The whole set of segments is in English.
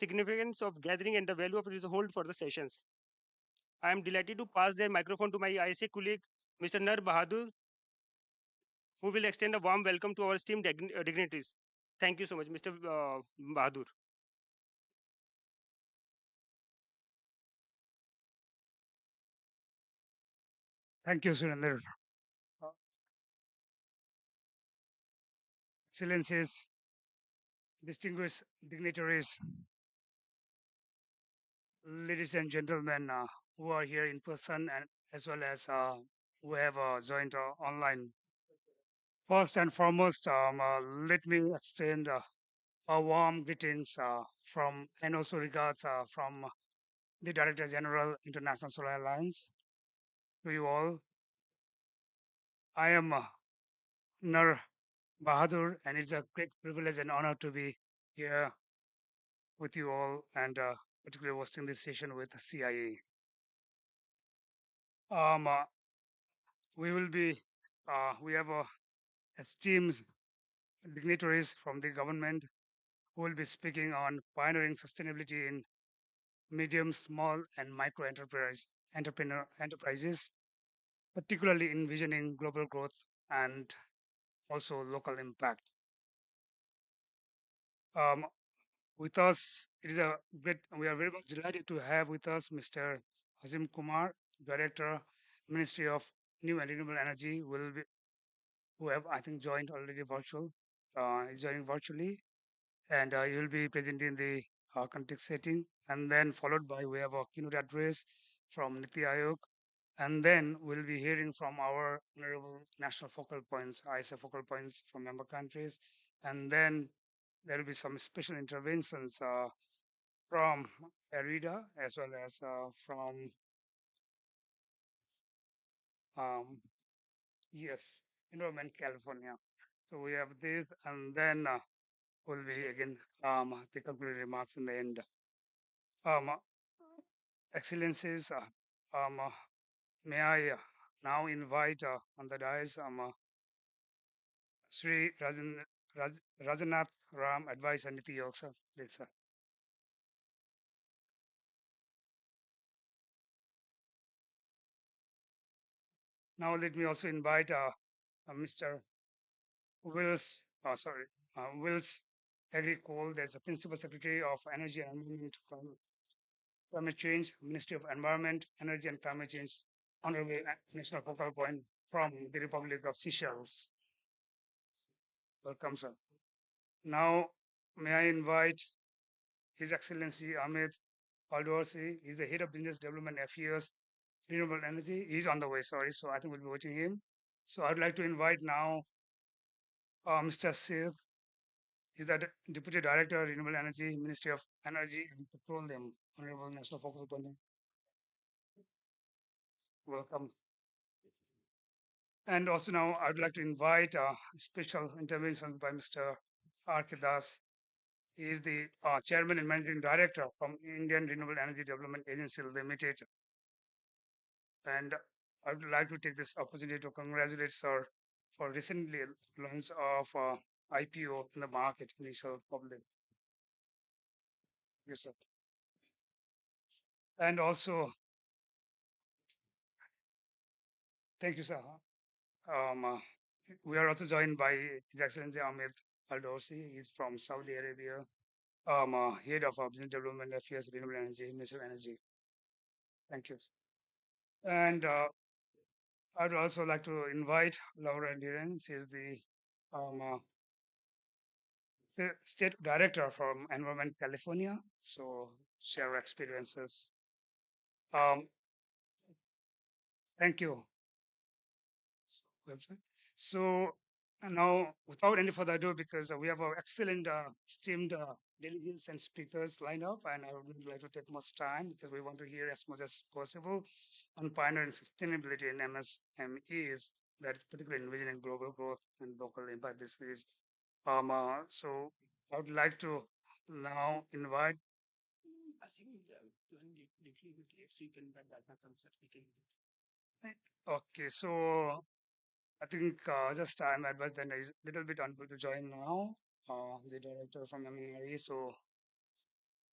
significance of gathering and the value of its hold for the sessions. I am delighted to pass the microphone to my ISA colleague, Mr. Nar Bahadur, who will extend a warm welcome to our esteemed dignitaries. Thank you so much, Mr. Bahadur. Thank you, Surinder. Excellencies, distinguished dignitaries, ladies and gentlemen who are here in person and as well as who have joined online. First and foremost, let me extend a warm greetings from and also regards from the Director General, International Solar Alliance, to you all. I am Nar Bahadur, and it's a great privilege and honor to be here with you all and particularly hosting this session with CIA. Um, uh, we will be, we have esteemed dignitaries from the government who will be speaking on pioneering sustainability in medium, small, and micro enterprises, particularly envisioning global growth and also local impact. Um, with us, it is a great, we are very much delighted to have with us Mr. Hazim Kumar, Director, Ministry of New and Renewable Energy, who have, I think, joined already is joining virtually, and he will be presenting the context setting, and then followed by we have a keynote address from Niti Aayog, and then we'll be hearing from our honorable national focal points, ISA focal points from member countries, and then there will be some special interventions from ERIDA as well as from um, yes, Environment California. So we have this, and then will be again the concluding remarks in the end. Um, Excellencies, um, uh, may I now invite on the dais Sri Rajanath Ram, Advisor Niti York, sir. Please, sir. Now let me also invite Mr. Wills Harry Cole, there's a Principal Secretary of Energy and Environment Climate Change, Ministry of Environment, Energy and Climate Change, Honorable National Focal Point from the Republic of Seychelles. Welcome, sir. Now, may I invite His Excellency Ahmed Aldorsi. He's the Head of Business Development Affairs, Renewable Energy. He's on the way, sorry, so I think we'll be watching him. So I'd like to invite now Mr. Seth. He's the Deputy Director, Renewable Energy, Ministry of Energy and Petroleum, Honorable National Focal Point. Welcome. And also now I'd like to invite special interventions by Mr. R. K. Das. He is the Chairman and Managing Director from Indian Renewable Energy Development Agency Limited. And I would like to take this opportunity to congratulate Sir for recently launch of IPO in the market, initial public. Yes, sir. And also, thank you, sir. Um, uh, we are also joined by His Excellency Ahmed Al Dorsi. He's from Saudi Arabia, head of Business Development Affairs, Renewable Energy, Ministry of Energy. Thank you. And I'd also like to invite Laura Diren. She is the state director from Environment California. So share experiences. Um, thank you. Website. So and now, without any further ado, because we have our excellent, esteemed delegates and speakers lined up, and I would like to take much time because we want to hear as much as possible on pioneering sustainability in MSMEs, that is particularly envisioning global growth and local impact. This is so I would like to now invite. I think so you can Okay, so I think just I'm advised that is a little bit unable to join now. The director from MNRE. So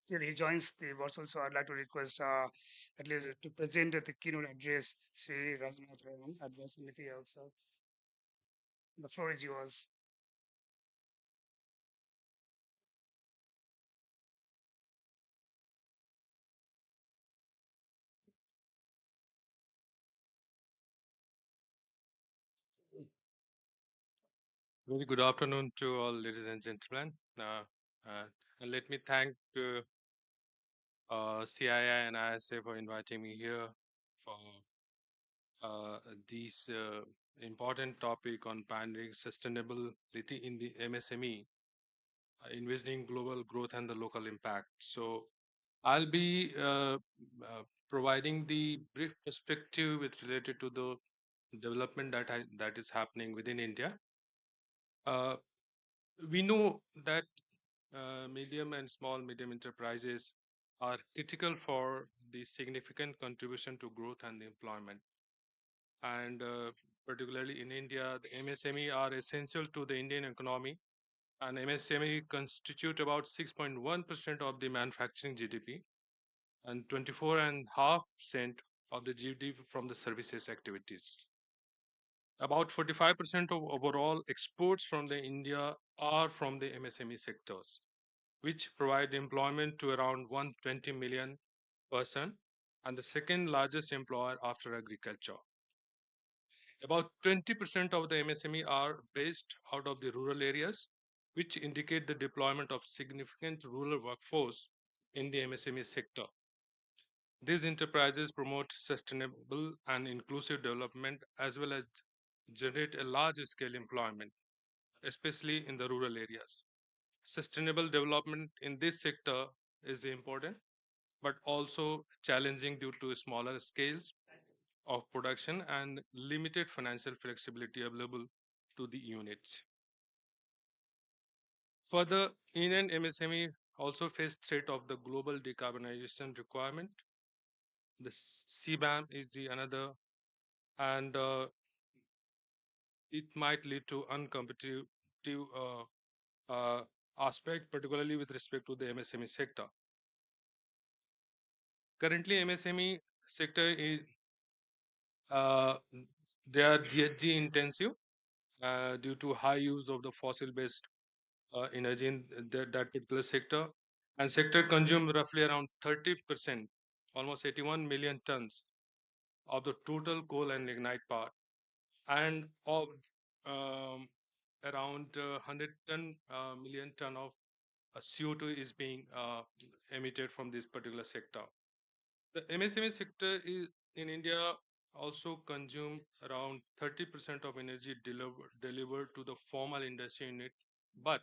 till he joins the virtual, so I'd like to request at least to present the keynote address, Sri Rajnath Raman, Advanced Committee also. The floor is yours. Very good afternoon to all, ladies and gentlemen. And let me thank CII and ISA for inviting me here for this important topic on pioneering sustainability in the MSME, envisioning global growth and the local impact. So I'll be providing the brief perspective with related to the development that is happening within India. Uh, we know that medium and small medium enterprises are critical for the significant contribution to growth and employment. And particularly in India, the MSME are essential to the Indian economy. And MSME constitute about 6.1% of the manufacturing GDP and 24.5% of the GDP from the services activities. About 45% of overall exports from the India are from the MSME sectors, which provide employment to around 120 million person and the second largest employer after agriculture. About 20% of the MSME are based out of the rural areas, which indicate the deployment of significant rural workforce in the MSME sector. These enterprises promote sustainable and inclusive development as well as generate a large scale employment, especially in the rural areas. Sustainable development in this sector is important, but also challenging due to smaller scales of production and limited financial flexibility available to the units. Further, Indian MSME also face threat of the global decarbonization requirement. The CBAM is the another, and it might lead to uncompetitive uh, uh, aspect, particularly with respect to the MSME sector. Currently, MSME sector is uh, they are GHG intensive due to high use of the fossil-based energy in that particular sector, and sector consume roughly around 30%, almost 81 million tons of the total coal and lignite power, and of um, around 100 million ton of CO2 is being emitted from this particular sector. The MSME sector is in India also consume around 30% of energy delivered to the formal industry unit, but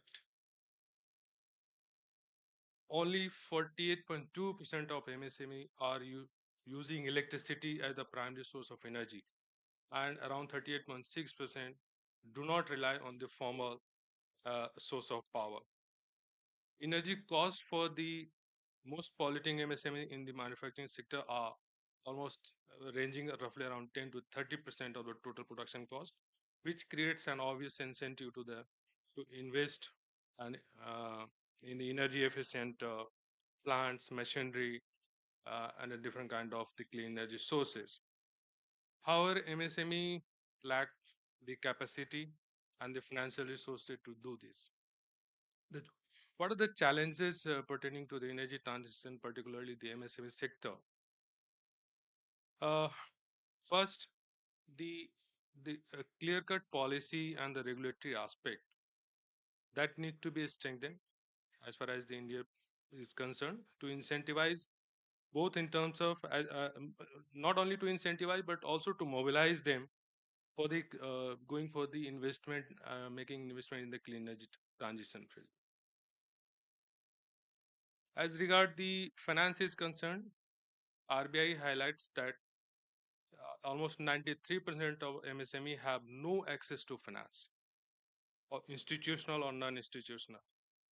only 48.2% of MSME are using electricity as the primary source of energy, and around 38.6% do not rely on the formal source of power. Energy costs for the most polluting MSME in the manufacturing sector are almost ranging roughly around 10 to 30% of the total production cost, which creates an obvious incentive to invest and in the energy efficient plants, machinery, and a different kind of the clean energy sources. However, MSME lack the capacity and the financial resources to do this. The, what are the challenges pertaining to the energy transition, particularly the MSME sector? Uh, First, the clear-cut policy and the regulatory aspect that need to be strengthened as far as the India is concerned to incentivize both in terms of not only to incentivize but also to mobilize them for the going for the investment, making investment in the clean energy transition field. As regard the finance is concerned, RBI highlights that almost 93% of MSME have no access to finance, or institutional or non-institutional.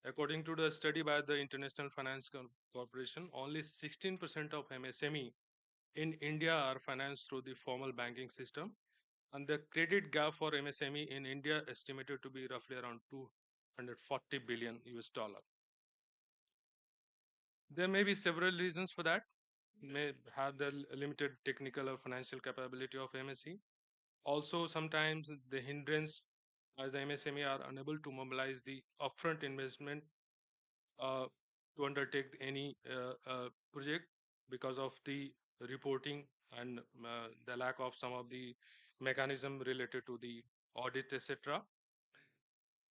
According to the study by the International Finance Corporation, only 16% of MSME in India are financed through the formal banking system, and the credit gap for MSME in India estimated to be roughly around 240 billion US dollar. There may be several reasons for that. May have the limited technical or financial capability of MSE. Also, sometimes the hindrance as the MSME are unable to mobilize the upfront investment uh, to undertake any project because of the reporting and the lack of some of the mechanism related to the audit, etc.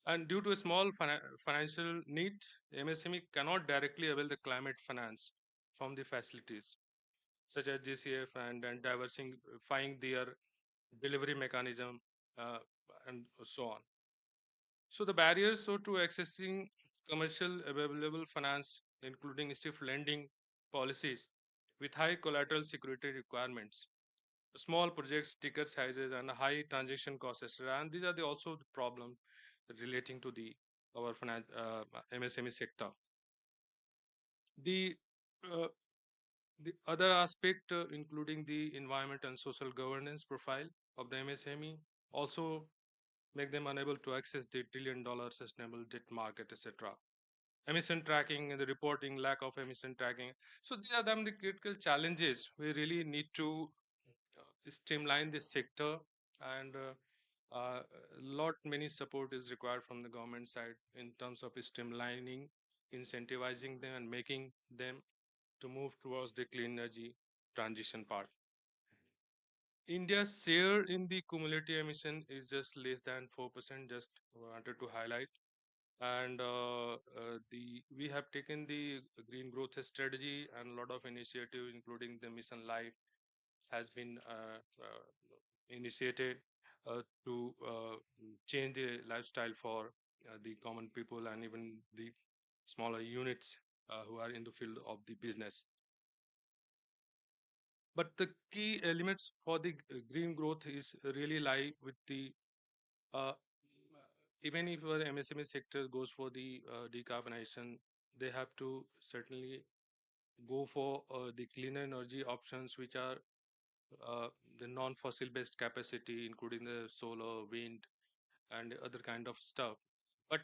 And due to small financial needs, MSME cannot directly avail the climate finance from the facilities such as GCF and diversifying their delivery mechanism uh, and so on. So the barriers so to accessing commercial available finance, including stiff lending policies with high collateral security requirements, small projects, ticket sizes, and high transaction costs, etc. And these are also the problem relating to the our MSME sector. The uh, the other aspect, including the environment and social governance profile of the MSME, also make them unable to access the $1 trillion sustainable debt market, etc. Emission tracking and the reporting, lack of emission tracking. So these are the critical challenges. We really need to streamline this sector, and lot many support is required from the government side in terms of streamlining, incentivizing them, and making them to move towards the clean energy transition part. India's share in the cumulative emission is just less than 4%. Just wanted to highlight, and the we have taken the green growth strategy and a lot of initiative, including the Mission Life, has been initiated to change the lifestyle for the common people and even the smaller units who are in the field of the business. But the key elements for the green growth is really lie with the uh, even if the MSME sector goes for the decarbonization, they have to certainly go for the cleaner energy options, which are uh, the non-fossil based capacity, including the solar, wind, and other kind of stuff. But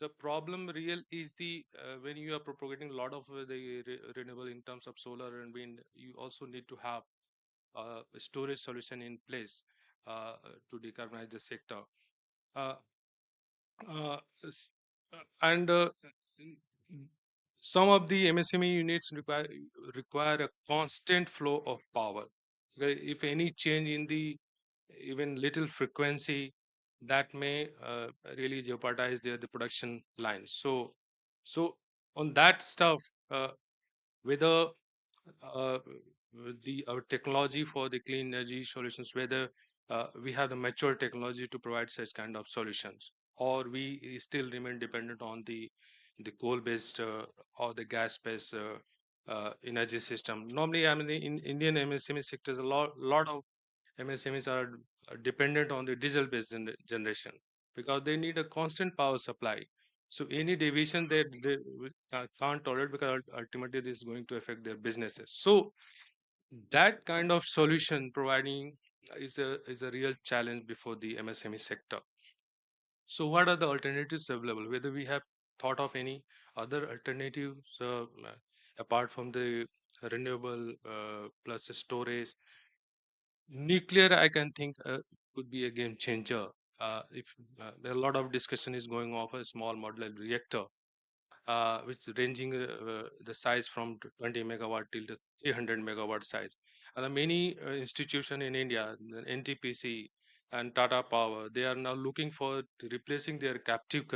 the problem real is the when you are propagating a lot of the renewable in terms of solar and wind, you also need to have a storage solution in place to decarbonize the sector. Uh, uh, s- and n- n- some of the MSME units require a constant flow of power. Okay, if any change in the even little frequency, that may really jeopardize the production lines. So on that stuff, whether uh, the our technology for the clean energy solutions, whether we have the mature technology to provide such kind of solutions, or we still remain dependent on the coal based or the gas based energy system. Normally, I mean, in Indian MSME sectors, a lot of MSMEs are dependent on the diesel based generation because they need a constant power supply. So any deviation they can't tolerate because ultimately this is going to affect their businesses. So that kind of solution providing is a real challenge before the MSME sector. So what are the alternatives available? Whether we have thought of any other alternatives apart from the renewable plus storage. Nuclear, I can think could be a game changer. If There are a lot of discussion is going on of a small modular reactor, which ranging the size from 20 megawatt till the 300 megawatt size. And the many institution in India, the NTPC and Tata Power, they are now looking for replacing their captive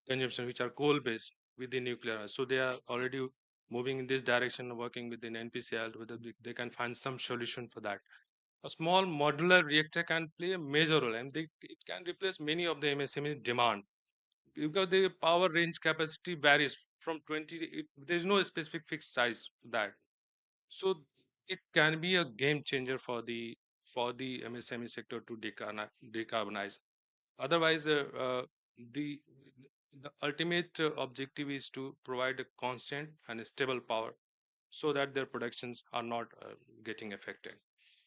consumption, which are coal based, with the nuclear. So they are already moving in this direction, working within NPCL, whether they can find some solution for that. A small modular reactor can play a major role, and it can replace many of the MSME demand because the power range capacity varies from 20. There is no specific fixed size for that. So it can be a game changer for the MSME sector to decarbonize. Otherwise, the the ultimate objective is to provide a constant and stable power so that their productions are not getting affected.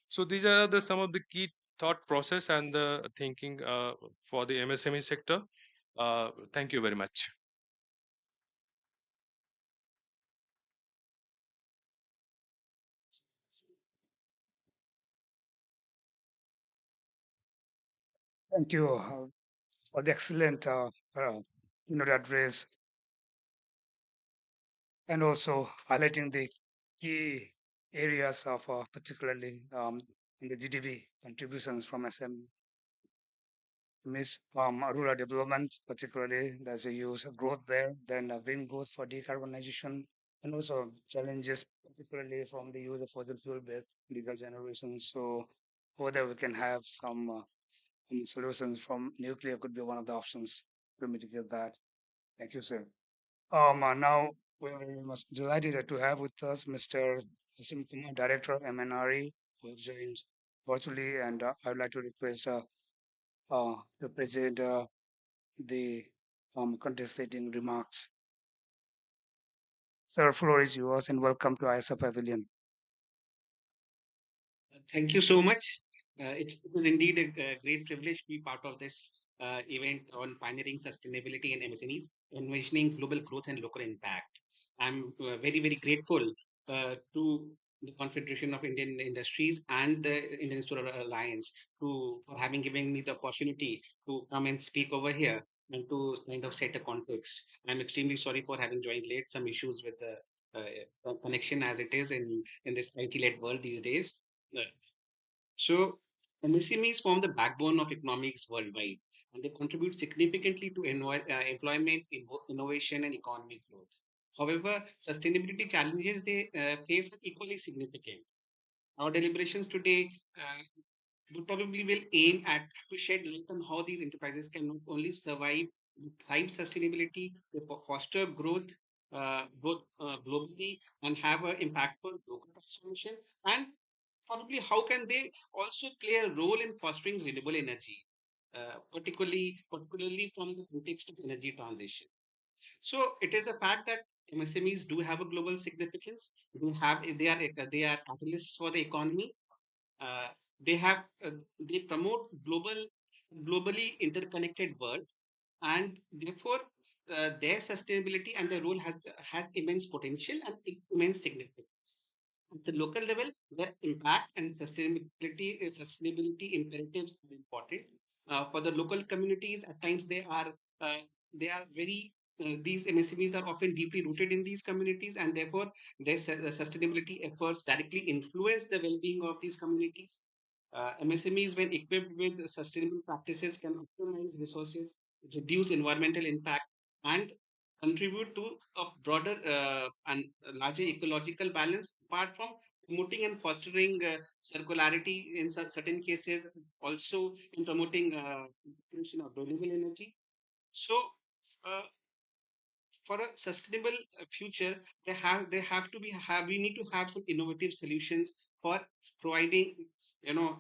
So these are some of the key thought process and the thinking for the MSME sector. Thank you very much. Thank you for the excellent address and also highlighting the key areas of particularly in the GDP contributions from SMEs, rural development, particularly there's a use of growth there, then green growth for decarbonization, and also challenges, particularly from the use of fossil fuel-based diesel generation. So whether we can have some solutions from nuclear could be one of the options to mitigate that. Thank you, sir. Now we're very much delighted to have with us Mr. Asim Kumar, Director of MNRE, who has joined virtually, and I would like to request to present the contesting remarks. Sir, floor is yours, and welcome to ISA Pavilion. Thank you so much. It is indeed a great privilege to be part of this event on pioneering sustainability in MSMEs, envisioning global growth and local impact. I'm very, very grateful to the Confederation of Indian Industries and the Indian Solar Alliance for having given me the opportunity to come and speak over here and to kind of set a context. I'm extremely sorry for having joined late. Some issues with the connection as it is in this IT-led world these days. Uh, so MSMEs form the backbone of economics worldwide, and they contribute significantly to employment, innovation, and economic growth. However, sustainability challenges they face are equally significant. Our deliberations today will probably will aim at to shed light on how these enterprises can not only survive, thrive sustainability, they foster growth, globally, and have an impactful local transformation, and probably how can they also play a role in fostering renewable energy, particularly from the context of energy transition. So it is a fact that MSMEs do have a global significance. They are catalysts for the economy. uh, they have they promote globally interconnected world, and therefore their sustainability and their role has immense potential and immense significance. At the local level, their impact and sustainability imperatives are important for the local communities. At times, they are very these MSMEs are often deeply rooted in these communities, and therefore their sustainability efforts directly influence the well-being of these communities. MSMEs, when equipped with sustainable practices, can optimize resources, reduce environmental impact, and contribute to a broader and larger ecological balance, apart from promoting and fostering circularity in certain cases, also in promoting creation of renewable energy. So, uh, for a sustainable future, they have to be have we need to have some innovative solutions for providing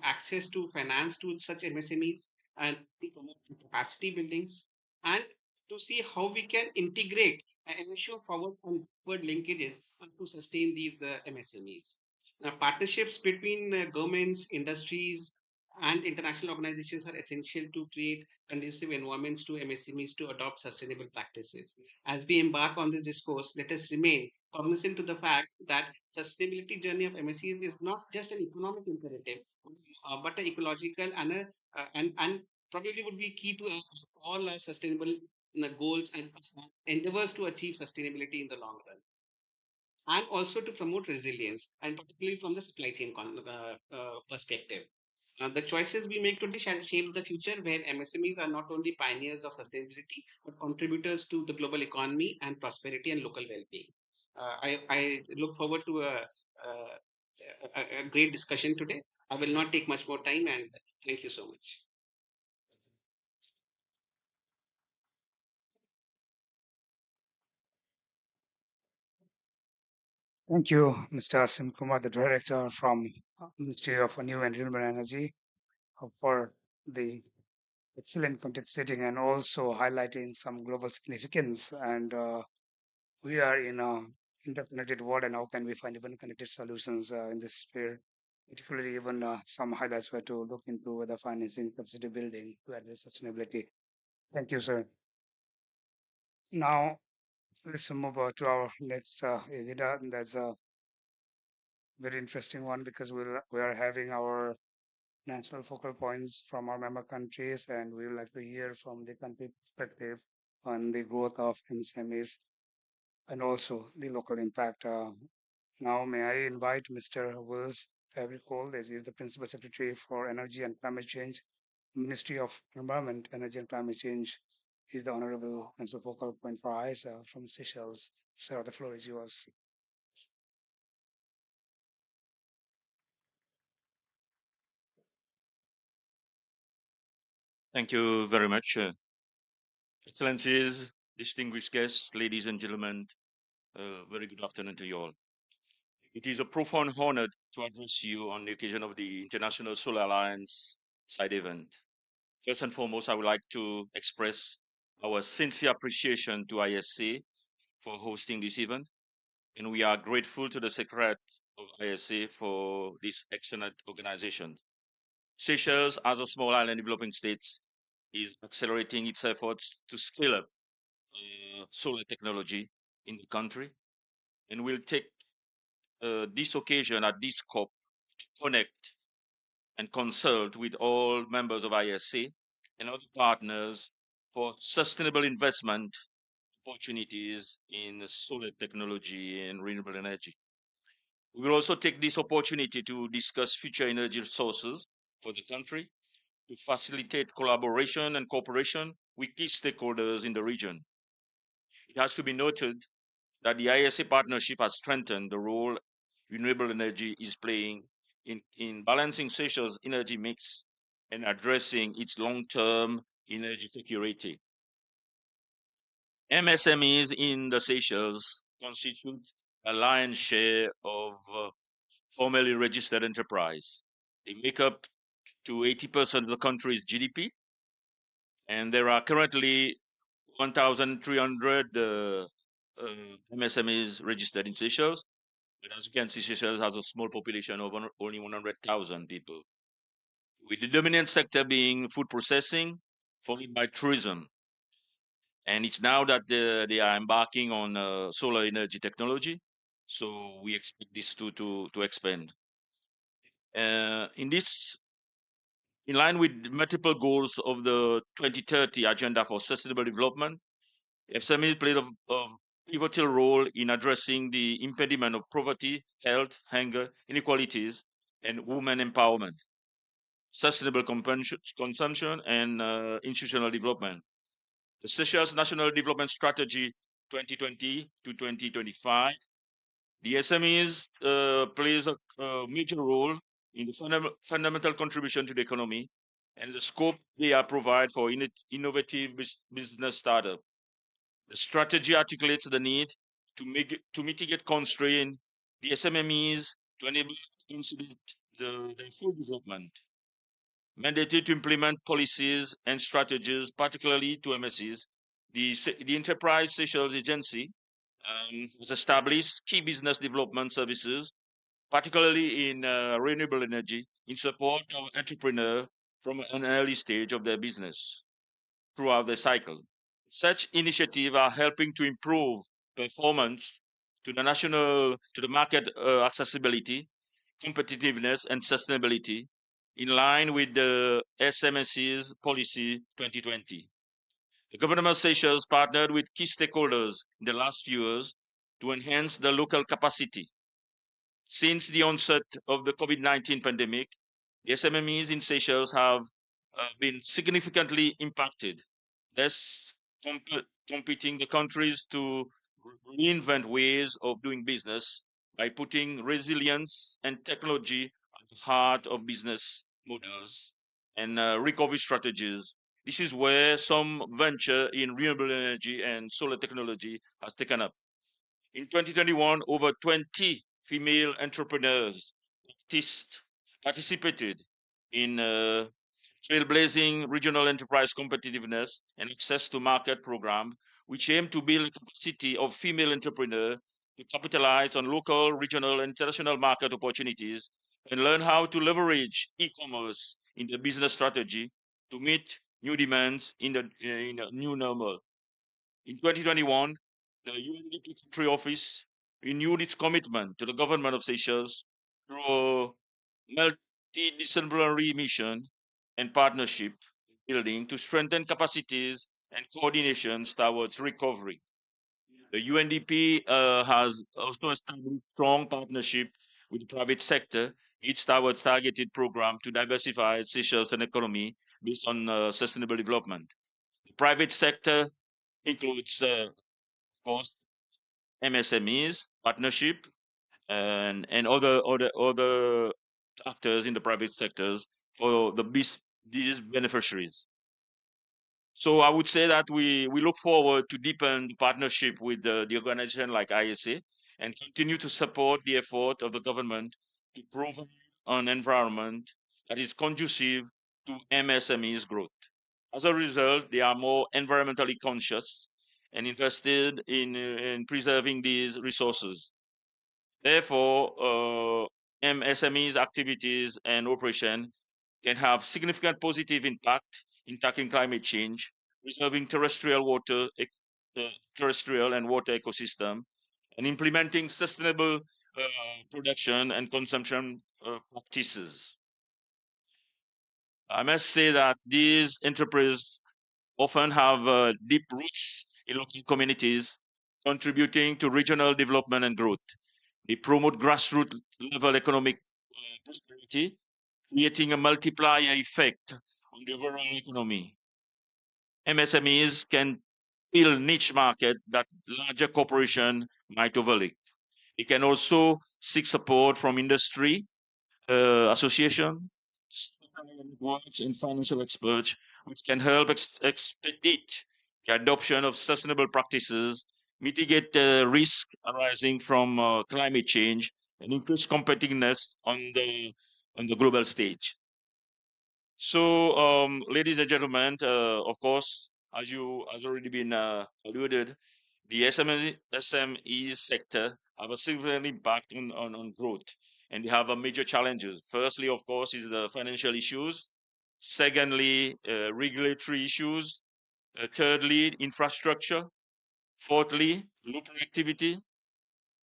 access to finance to such MSMEs, and to promote the capacity buildings, and to see how we can integrate and ensure forward and backward linkages to sustain these MSMEs. Now, partnerships between governments, industries, and international organizations are essential to create conducive environments to MSMEs to adopt sustainable practices. As we embark on this discourse, let us remain cognizant to the fact that sustainability journey of MSCs is not just an economic imperative, but an ecological and probably would be key to all sustainable goals and endeavors to achieve sustainability in the long run, and also to promote resilience, and particularly from the supply chain perspective. The choices we make today shall shape the future, where MSMEs are not only pioneers of sustainability, but contributors to the global economy and prosperity and local well-being. I look forward to a great discussion today. I will not take much more time, and thank you so much. Thank you, Mr. Asim Kumar, the Director from Ministry of New and Renewable Energy, for the excellent context setting and also highlighting some global significance. And we are in a interconnected world, and how can we find even connected solutions in this sphere? Particularly, even some highlights were to look into whether financing capacity building to address sustainability. Thank you, sir. Now, let's move to our next agenda. And that's a very interesting one because we are having our national focal points from our member countries, and we would like to hear from the country perspective on the growth of MSMEs and also the local impact. Now, may I invite Mr. Wills Fabricol, as he is the Principal Secretary for Energy and Climate Change, Ministry of Environment, Energy and Climate Change. He's the Honorable Principal Focal Point for ISA from Seychelles. Sir, the floor is yours. Thank you very much. Excellencies, distinguished guests, ladies and gentlemen, very good afternoon to you all. It is a profound honor to address you on the occasion of the International Solar Alliance side event. First and foremost, I would like to express our sincere appreciation to ISA for hosting this event, and we are grateful to the Secretariat of ISA for this excellent organization. Seychelles, as a small island developing state, is accelerating its efforts to scale up solar technology in the country, and we'll take this occasion at this COP to connect and consult with all members of ISA and other partners for sustainable investment opportunities in solar technology and renewable energy. We will also take this opportunity to discuss future energy sources for the country to facilitate collaboration and cooperation with key stakeholders in the region. It has to be noted that the ISA partnership has strengthened the role renewable energy is playing in balancing Seychelles' energy mix and addressing its long-term energy security. MSMEs in the Seychelles constitute a lion's share of formally registered enterprise. They make up to 80% of the country's GDP, and there are currently 1,300 MSMEs registered in Seychelles. But as you can see, Seychelles has a small population of only 100,000 people, with the dominant sector being food processing, followed by tourism. And it's now that they are embarking on solar energy technology, so we expect this to expand. In line with multiple goals of the 2030 Agenda for Sustainable Development, FSME played a pivotal role in addressing the impediment of poverty, health, hunger, inequalities, and women empowerment, sustainable consumption, and institutional development. The Seychelles National Development Strategy 2020 to 2025, the SMEs plays a major role in the fundamental contribution to the economy and the scope they are provide for innovative business startup. The strategy articulates the need to mitigate constraint the SMMEs to enable to consolidate the full development, mandated to implement policies and strategies, particularly to MSEs. The Enterprise Seychelles Agency has established key business development services, particularly in renewable energy, in support of entrepreneurs from an early stage of their business throughout the cycle. Such initiatives are helping to improve performance to the market accessibility, competitiveness, and sustainability in line with the SMSC's policy 2020. The government of Seychelles partnered with key stakeholders in the last few years to enhance the local capacity. Since the onset of the COVID-19 pandemic, the SMMEs in Seychelles have been significantly impacted, thus competing the countries to reinvent ways of doing business by putting resilience and technology at the heart of business models and recovery strategies. This is where some venture in renewable energy and solar technology has taken up. In 2021, over 20 female entrepreneurs participated in trailblazing regional enterprise competitiveness and access to market program, which aim to build capacity of female entrepreneurs to capitalize on local, regional, and international market opportunities and learn how to leverage e-commerce in the business strategy to meet new demands in a new normal. In 2021, the UNDP country office renewed its commitment to the government of Seychelles through a multidisciplinary mission and partnership building to strengthen capacities and coordinations towards recovery. The UNDP has also established strong partnership with the private sector, each towards targeted program to diversify Seychelles and economy based on sustainable development. The private sector includes, of course, MSMEs, partnership, and other actors in the private sectors for these beneficiaries. So I would say that we look forward to deepen the partnership with the organization like ISA and continue to support the effort of the government to provide an environment that is conducive to MSMEs growth. As a result, they are more environmentally conscious and invested in preserving these resources. Therefore, MSMEs activities and operation can have significant positive impact in tackling climate change, preserving terrestrial and water ecosystem, and implementing sustainable production and consumption practices. I must say that these enterprises often have deep roots in local communities, contributing to regional development and growth. They promote grassroots level economic prosperity, creating a multiplier effect on the overall economy. MSMEs can fill niche market that larger corporation might overlook. It can also seek support from industry association, supplier networks, and financial experts, which can help expedite the adoption of sustainable practices, mitigate the risk arising from climate change, and increase competitiveness on the global stage. So, ladies and gentlemen, of course, as you has already been alluded, the SME sector have a significant impact on growth, and they have a major challenges. Firstly, of course, is the financial issues. Secondly, regulatory issues. Thirdly, infrastructure. Fourthly, low productivity.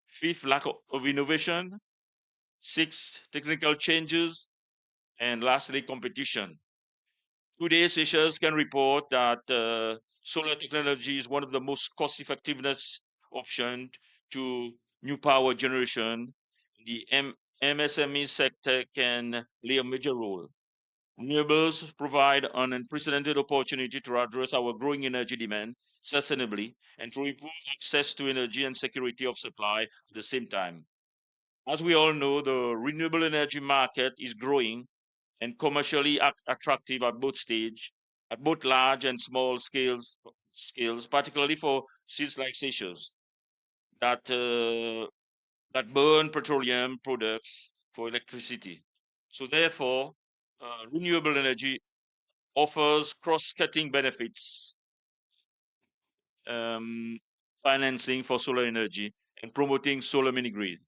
Fifth, lack of innovation. Sixth, technical changes. And lastly, competition. Today, Seychelles can report that solar technology is one of the most cost-effectiveness option to new power generation. The MSME sector can play a major role. Renewables provide an unprecedented opportunity to address our growing energy demand sustainably and to improve access to energy and security of supply at the same time. As we all know, the renewable energy market is growing and commercially attractive at both large and small scales, particularly for seas like Seychelles that that burn petroleum products for electricity. So therefore, renewable energy offers cross-cutting benefits, um, financing for solar energy, and promoting solar mini grid.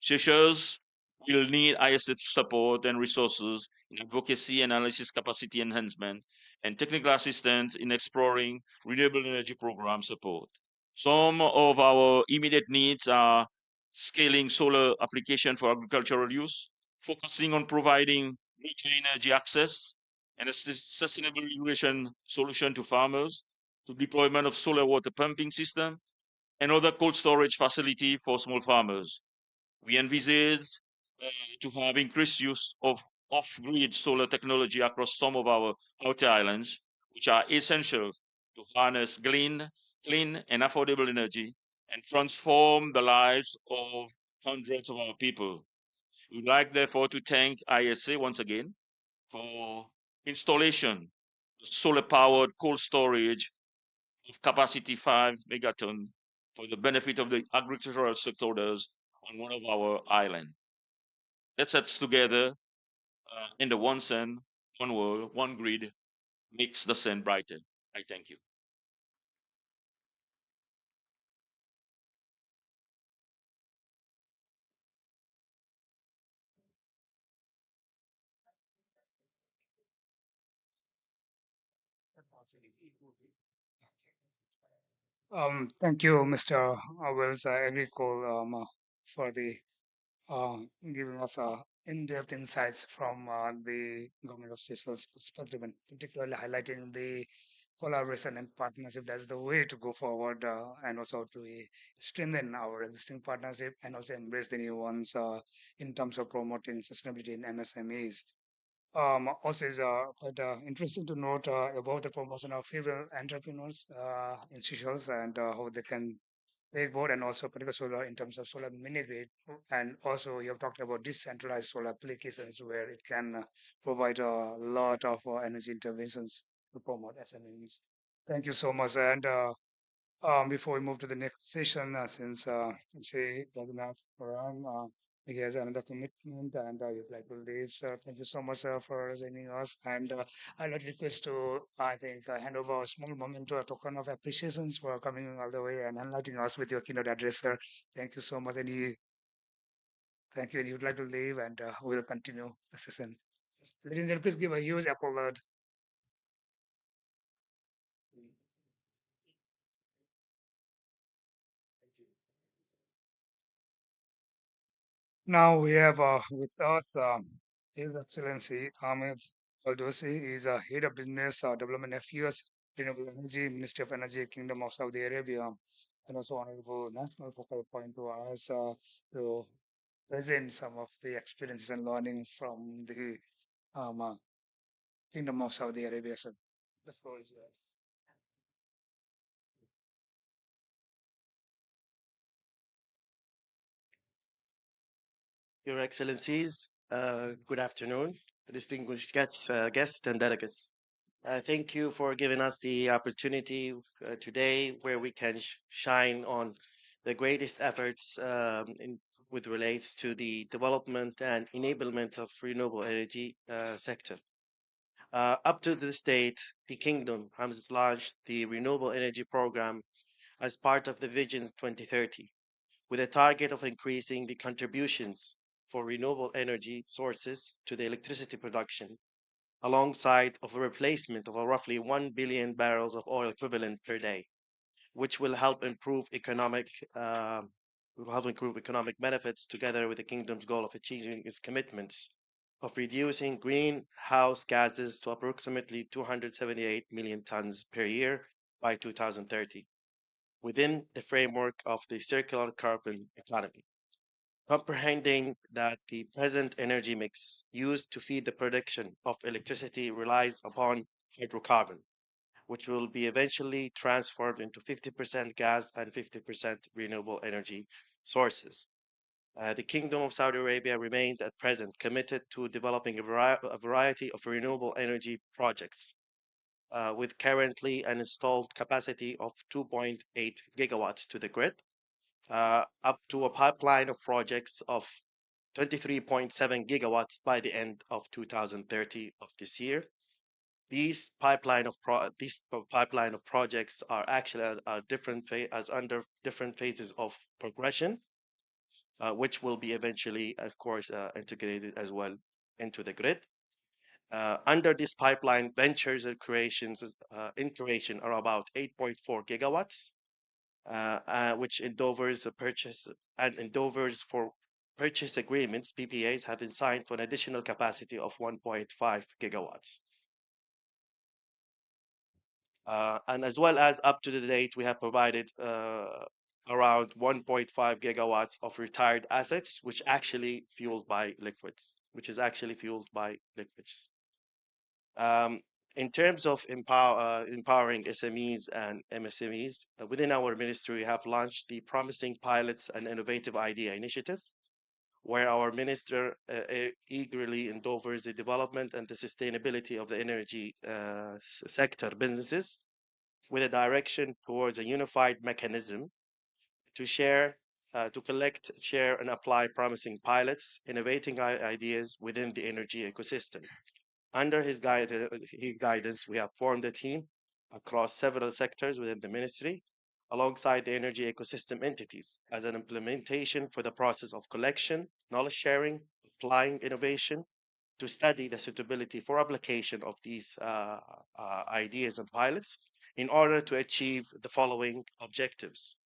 Seychelles will need ISF support and resources in advocacy, analysis, capacity enhancement, and technical assistance in exploring renewable energy program support. Some of our immediate needs are scaling solar application for agricultural use, focusing on providing greater energy access and a sustainable irrigation solution to farmers, to deployment of solar water pumping system, and other cold storage facility for small farmers. We envisage to have increased use of off-grid solar technology across some of our outer islands, which are essential to harness clean and affordable energy and transform the lives of hundreds of our people. We'd like, therefore, to thank ISA once again for installation of solar-powered cold storage of capacity 5 megaton for the benefit of the agricultural stakeholders on one of our islands. Let's set together in the one sun, one world, one grid makes the sun brighter. I thank you. Thank you, Mr. Wells Agricole, for the giving us in-depth insights from the government of Seychelles perspective, and particularly highlighting the collaboration and partnership. That's the way to go forward, and also to strengthen our existing partnership and also embrace the new ones in terms of promoting sustainability in MSMEs. Also, it's quite interesting to note about the promotion of female entrepreneurs in Seychelles and how they can take board, and also particular solar in terms of solar mini grid. And also, you have talked about decentralized solar applications where it can provide a lot of energy interventions to promote SMEs. Thank you so much. And before we move to the next session, since say doesn't have Quran, he has another commitment and you'd like to leave. So thank you so much for joining us. And I'd like to request to, I think, hand over a small moment to a token of appreciations for coming all the way and enlightening us with your keynote address, sir. Thank you so much. Thank you. And you'd like to leave, and we'll continue the session. Ladies and gentlemen, please give a huge applause. Now we have with us His Excellency Ahmed Aldosi. He is a head of business development affairs, renewable energy, Ministry of Energy, Kingdom of Saudi Arabia, and also honorable national focal point to us to present some of the experiences and learning from the um, uh, Kingdom of Saudi Arabia. So the floor is yours. Your Excellencies, good afternoon, distinguished guests and delegates. Thank you for giving us the opportunity today where we can shine on the greatest efforts with relates to the development and enablement of renewable energy sector. Up to this date, the Kingdom has launched the Renewable Energy Program as part of the Vision 2030 with a target of increasing the contributions for renewable energy sources to the electricity production, alongside of a replacement of a roughly 1 billion barrels of oil equivalent per day, which uh, will help improve economic benefits together with the kingdom's goal of achieving its commitments of reducing greenhouse gases to approximately 278 million tons per year by 2030 within the framework of the circular carbon economy, comprehending that the present energy mix used to feed the production of electricity relies upon hydrocarbon, which will be eventually transformed into 50% gas and 50% renewable energy sources. The Kingdom of Saudi Arabia remained at present committed to developing a variety of renewable energy projects with currently an installed capacity of 2.8 gigawatts to the grid, up to a pipeline of projects of 23.7 gigawatts by the end of 2030 of this year. Pipeline of projects are actually under different phases of progression, which will be eventually, of course, integrated as well into the grid. Under this pipeline, ventures and creations in creation are about 8.4 gigawatts, which endeavors for purchase agreements (PPAs) have been signed for an additional capacity of 1.5 gigawatts. And as well as up to the date, we have provided around 1.5 gigawatts of retired assets, which is actually fueled by liquids. In terms of empowering SMEs and MSMEs, within our ministry, we have launched the Promising Pilots and Innovative Idea Initiative, where our minister eagerly endeavors the development and the sustainability of the energy sector businesses with a direction towards a unified mechanism to collect, share, and apply promising pilots, innovating ideas within the energy ecosystem. Under his guidance, we have formed a team across several sectors within the ministry, alongside the energy ecosystem entities, as an implementation for the process of collection, knowledge sharing, applying innovation to study the suitability for application of these ideas and pilots in order to achieve the following objectives.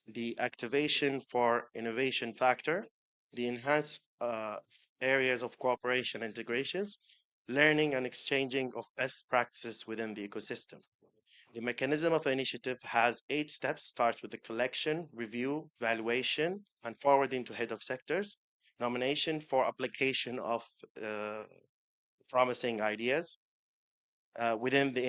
The activation for innovation factor, the enhanced areas of cooperation and integrations, learning and exchanging of best practices within the ecosystem. The mechanism of initiative has 8 steps, starts with the collection, review, valuation, and forwarding to head of sectors, nomination for application of uh, promising ideas within the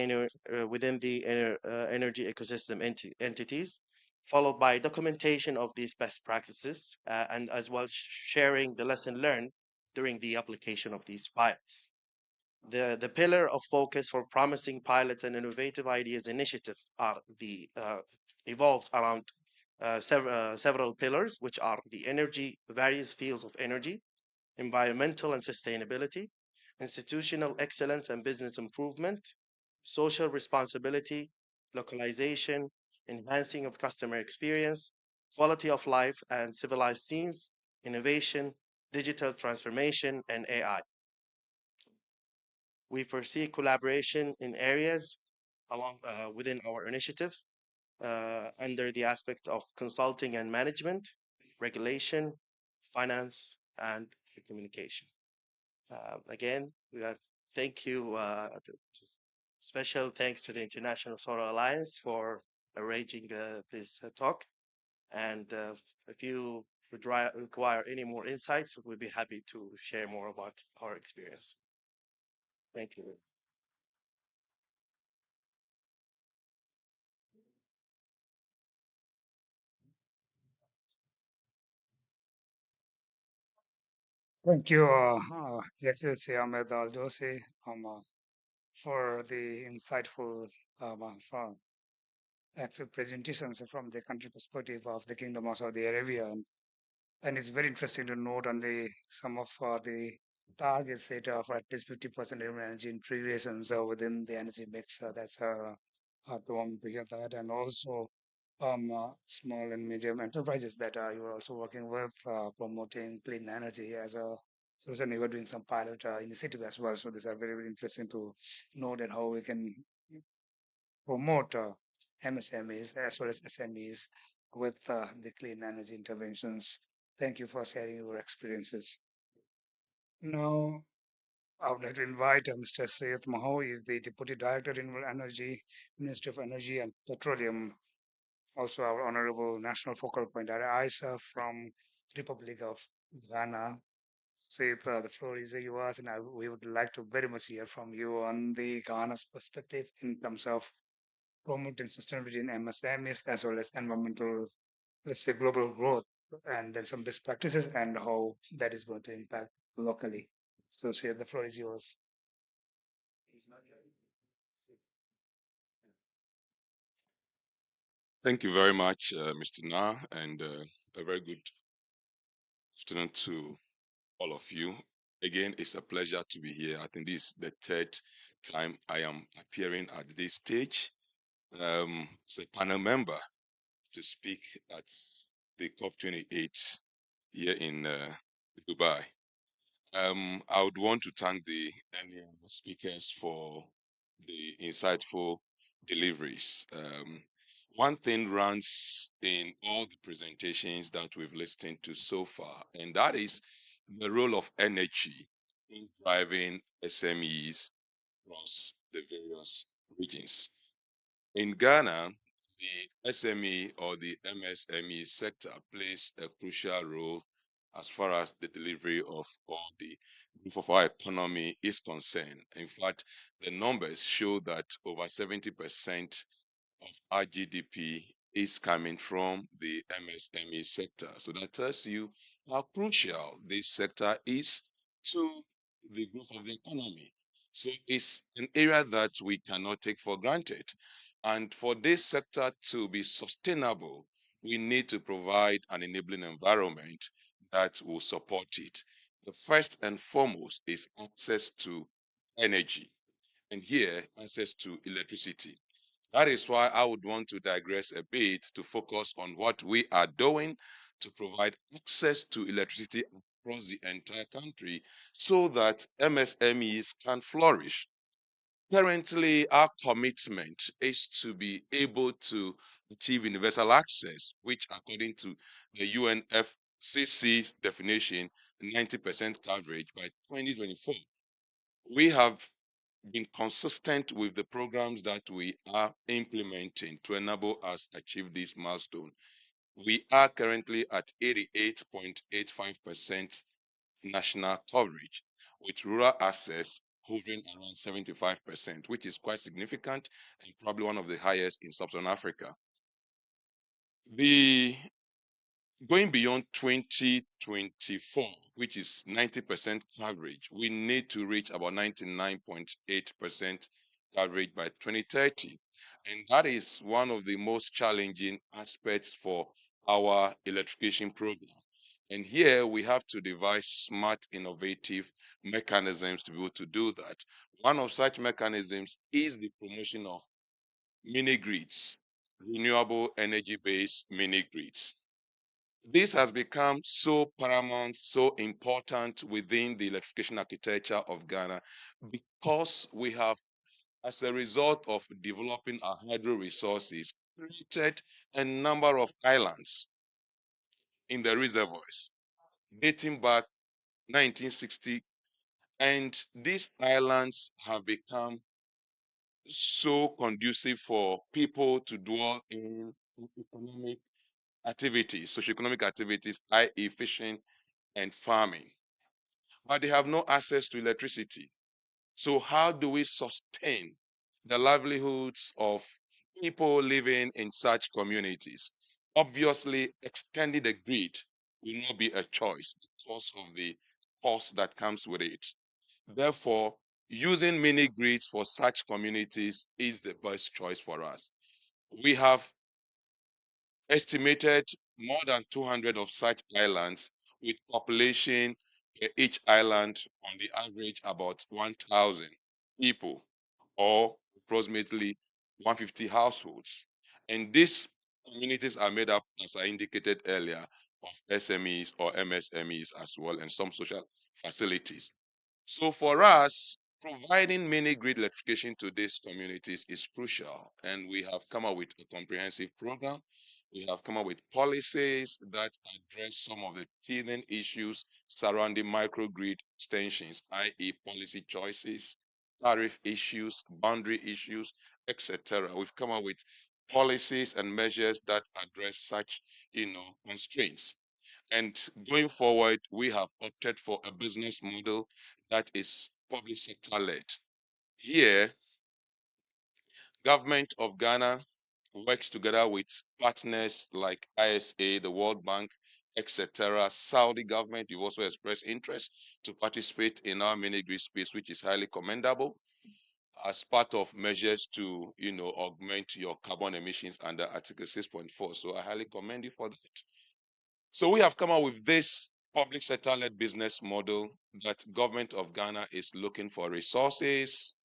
energy ecosystem entities, followed by documentation of these best practices, and as well sharing the lesson learned during the application of these pilots. The pillar of focus for promising pilots and innovative ideas initiative are the evolves around several pillars, which are the energy, various fields of energy, environmental and sustainability, institutional excellence and business improvement, social responsibility, localization, enhancing of customer experience, quality of life and civilized scenes, innovation, digital transformation, and AI. We foresee collaboration in areas within our initiative under the aspect of consulting and management, regulation, finance, and communication. Again, thank you. Special thanks to the International Solar Alliance for arranging this talk. And if you would require any more insights, we'd be happy to share more about our experience. Thank you. Thank you, Excellency Ahmed Al Josi, for the insightful for actual presentations from the country perspective of the Kingdom of Saudi Arabia. And it's very interesting to note on the some of the targets set of at least 50% renewable energy integrations within the energy mix. That's to want to hear that, and also small and medium enterprises that you are also working with promoting clean energy as a solution. You are doing some pilot initiative as well. So these are very, very interesting to note and how we can promote MSMEs as well as SMEs with the clean energy interventions. Thank you for sharing your experiences. Now, I would like to invite Mr. Syed Maho, is the Deputy Director in Energy, Ministry of Energy and Petroleum. Also, our Honorable National Focal Point, Isa from Republic of Ghana. Syed, the floor is yours, and we would like to very much hear from you on the Ghana's perspective in terms of promoting sustainability in MSMEs as well as environmental, let's say, global growth, and then some best practices and how that is going to impact locally. So, say the floor is yours. Thank you very much, Mr. Na, and a very good afternoon to all of you. Again, it's a pleasure to be here. I think this is the third time I am appearing at this stage as a panel member to speak at the COP28 here in Dubai. I would want to thank the earlier speakers for the insightful deliveries. One thing runs in all the presentations that we've listened to so far, and that is the role of energy in driving SMEs across the various regions. In Ghana, the SME or the MSME sector plays a crucial role as far as the delivery of all the growth of our economy is concerned. In fact, the numbers show that over 70% of our GDP is coming from the MSME sector. So that tells you how crucial this sector is to the growth of the economy. So it's an area that we cannot take for granted. And for this sector to be sustainable, we need to provide an enabling environment that will support it. The first and foremost is access to energy, and here, access to electricity. That is why I would want to digress a bit to focus on what we are doing to provide access to electricity across the entire country so that MSMEs can flourish. Currently, our commitment is to be able to achieve universal access, which, according to the CC's definition, 90% coverage by 2024. We have been consistent with the programs that we are implementing to enable us achieve this milestone. We are currently at 88.85% national coverage, with rural access hovering around 75%, which is quite significant and probably one of the highest in sub-Saharan Africa. The going beyond 2024, which is 90% coverage, we need to reach about 99.8% coverage by 2030. And that is one of the most challenging aspects for our electrification program. And here we have to devise smart, innovative mechanisms to be able to do that. One of such mechanisms is the promotion of mini grids, renewable energy-based mini grids. This has become so paramount, so important within the electrification architecture of Ghana because we have, as a result of developing our hydro resources, created a number of islands in the reservoirs dating back 1960. And these islands have become so conducive for people to dwell in economic activities, socioeconomic activities, i.e. fishing and farming. But they have no access to electricity. So how do we sustain the livelihoods of people living in such communities? Obviously, extending the grid will not be a choice because of the cost that comes with it. Therefore, using mini grids for such communities is the best choice for us. We have estimated more than 200 of such islands with population per each island on the average about 1,000 people or approximately 150 households. And these communities are made up, as I indicated earlier, of SMEs or MSMEs as well, and some social facilities. So for us, providing mini grid electrification to these communities is crucial, and we have come up with a comprehensive program. We have come up with policies that address some of the teething issues surrounding microgrid extensions, i.e. policy choices, tariff issues, boundary issues, etc. We've come up with policies and measures that address such, constraints. And going forward, we have opted for a business model that is public sector led. Here, government of Ghana works together with partners like ISA, the World Bank, etc. Saudi government, you've also expressed interest to participate in our mini grid space, which is highly commendable as part of measures to, augment your carbon emissions under Article 6.4. So I highly commend you for that. So we have come up with this public sector-led business model that government of Ghana is looking for resources,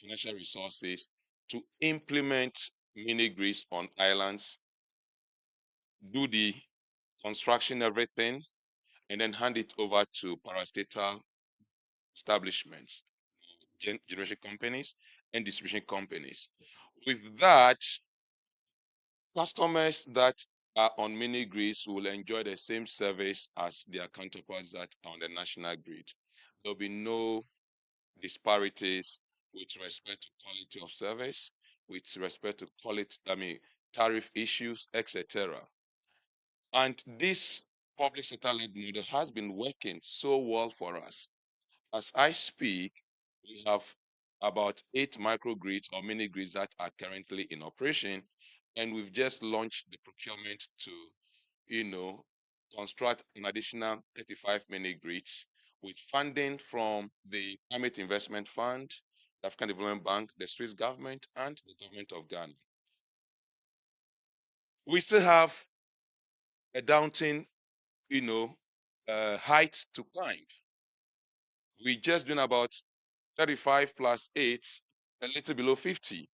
financial resources to implement mini grids on islands, do the construction, everything, and then hand it over to parastatal establishments, generation companies, and distribution companies. With that, customers that are on mini grids will enjoy the same service as their counterparts that are on the national grid. There'll be no disparities with respect to quality of service, with respect to tariff issues, etc. And this public sector-led model has been working so well for us. As I speak, we have about 8 microgrids or mini grids that are currently in operation, and we've just launched the procurement to, construct an additional 35 mini grids with funding from the Climate Investment Fund, the African Development Bank, the Swiss government, and the government of Ghana. We still have a daunting, height to climb. We just doing about 35 plus 8, a little below 50.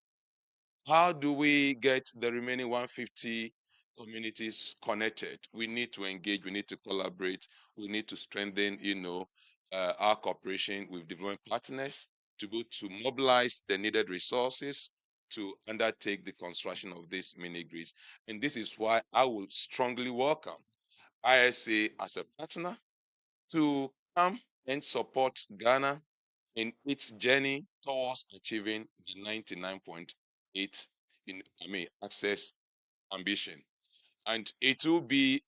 How do we get the remaining 150 communities connected? We need to engage, we need to collaborate, we need to strengthen, our cooperation with development partners to be able to mobilize the needed resources to undertake the construction of these mini grids. And this is why I would strongly welcome ISA as a partner to come and support Ghana in its journey towards achieving the 99.8 access ambition. And it will be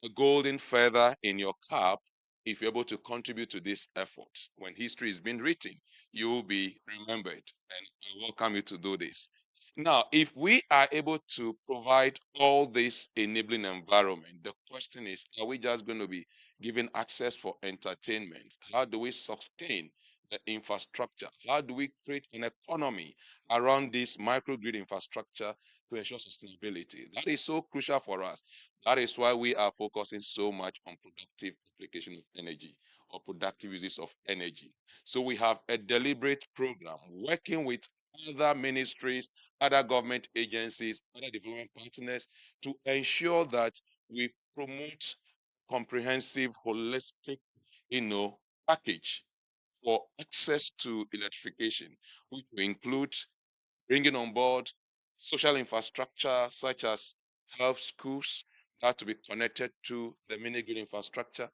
a golden feather in your cap if you're able to contribute to this effort. When history is being written, you will be remembered, and I welcome you to do this. Now, if we are able to provide all this enabling environment, the question is, are we just going to be given access for entertainment? How do we sustain the infrastructure? How do we create an economy around this microgrid infrastructure to ensure sustainability? That is so crucial for us. That is why we are focusing so much on productive application of energy or productive uses of energy. So we have a deliberate program working with other ministries, other government agencies, other development partners to ensure that we promote comprehensive, holistic, package for access to electrification, which will include bringing on board social infrastructure such as health schools that to be connected to the mini grid infrastructure,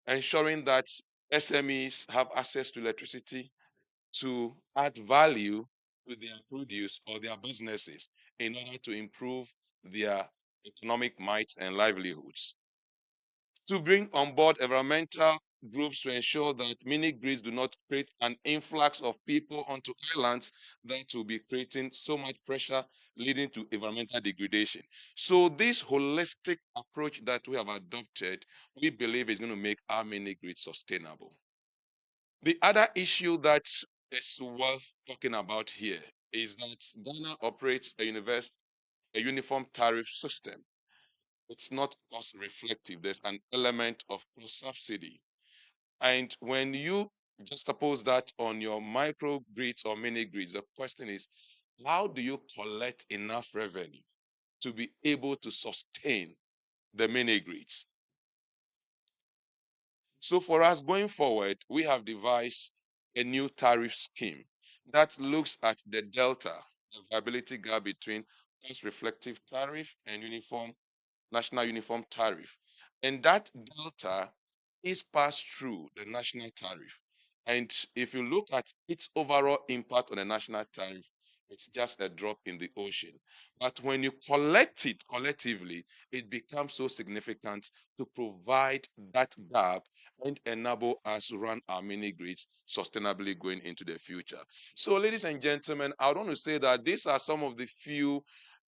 ensuring that SMEs have access to electricity to add value to their produce or their businesses in order to improve their economic might and livelihoods. To bring on board environmental groups to ensure that mini grids do not create an influx of people onto islands that will be creating so much pressure leading to environmental degradation. So this holistic approach that we have adopted, we believe is going to make our mini grid sustainable. The other issue that is worth talking about here is that Ghana operates a uniform tariff system. It's not cost reflective. There's an element of cross subsidy. And when you juxtapose that on your microgrids or mini grids, the question is, how do you collect enough revenue to be able to sustain the mini grids? So for us going forward, we have devised a new tariff scheme that looks at the delta, the viability gap between cost reflective tariff and national uniform tariff. And that delta is passed through the national tariff. And if you look at its overall impact on the national tariff, it's just a drop in the ocean. But when you collect it collectively, it becomes so significant to provide that gap and enable us to run our mini grids sustainably going into the future. So, ladies and gentlemen, I want to say that these are some of the few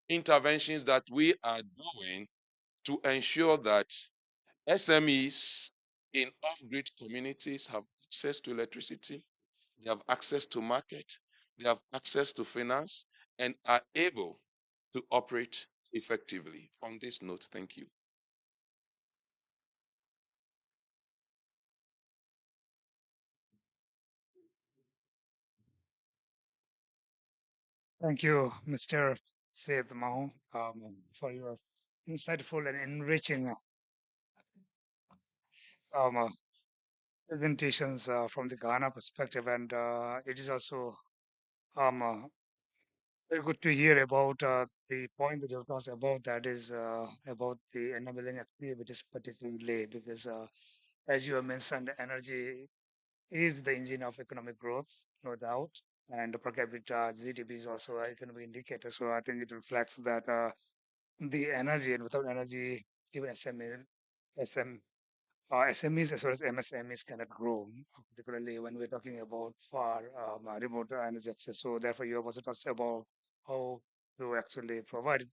interventions that we are doing to ensure that SMEs in off-grid communities have access to electricity, they have access to market, they have access to finance, and are able to operate effectively. On this note, thank you. Thank you, Mr. Said Maho, for your insightful and enriching um, uh, presentations from the Ghana perspective. And it is also very good to hear about the point that you talked about, that is about the enabling activities, particularly because, as you have mentioned, energy is the engine of economic growth, no doubt. And the per capita GDP is also an economic indicator. So I think it reflects that the energy, and without energy, even SMEs as well as MSMEs cannot grow, particularly when we're talking about far remote energy access. So therefore, you have also touched about how to actually provide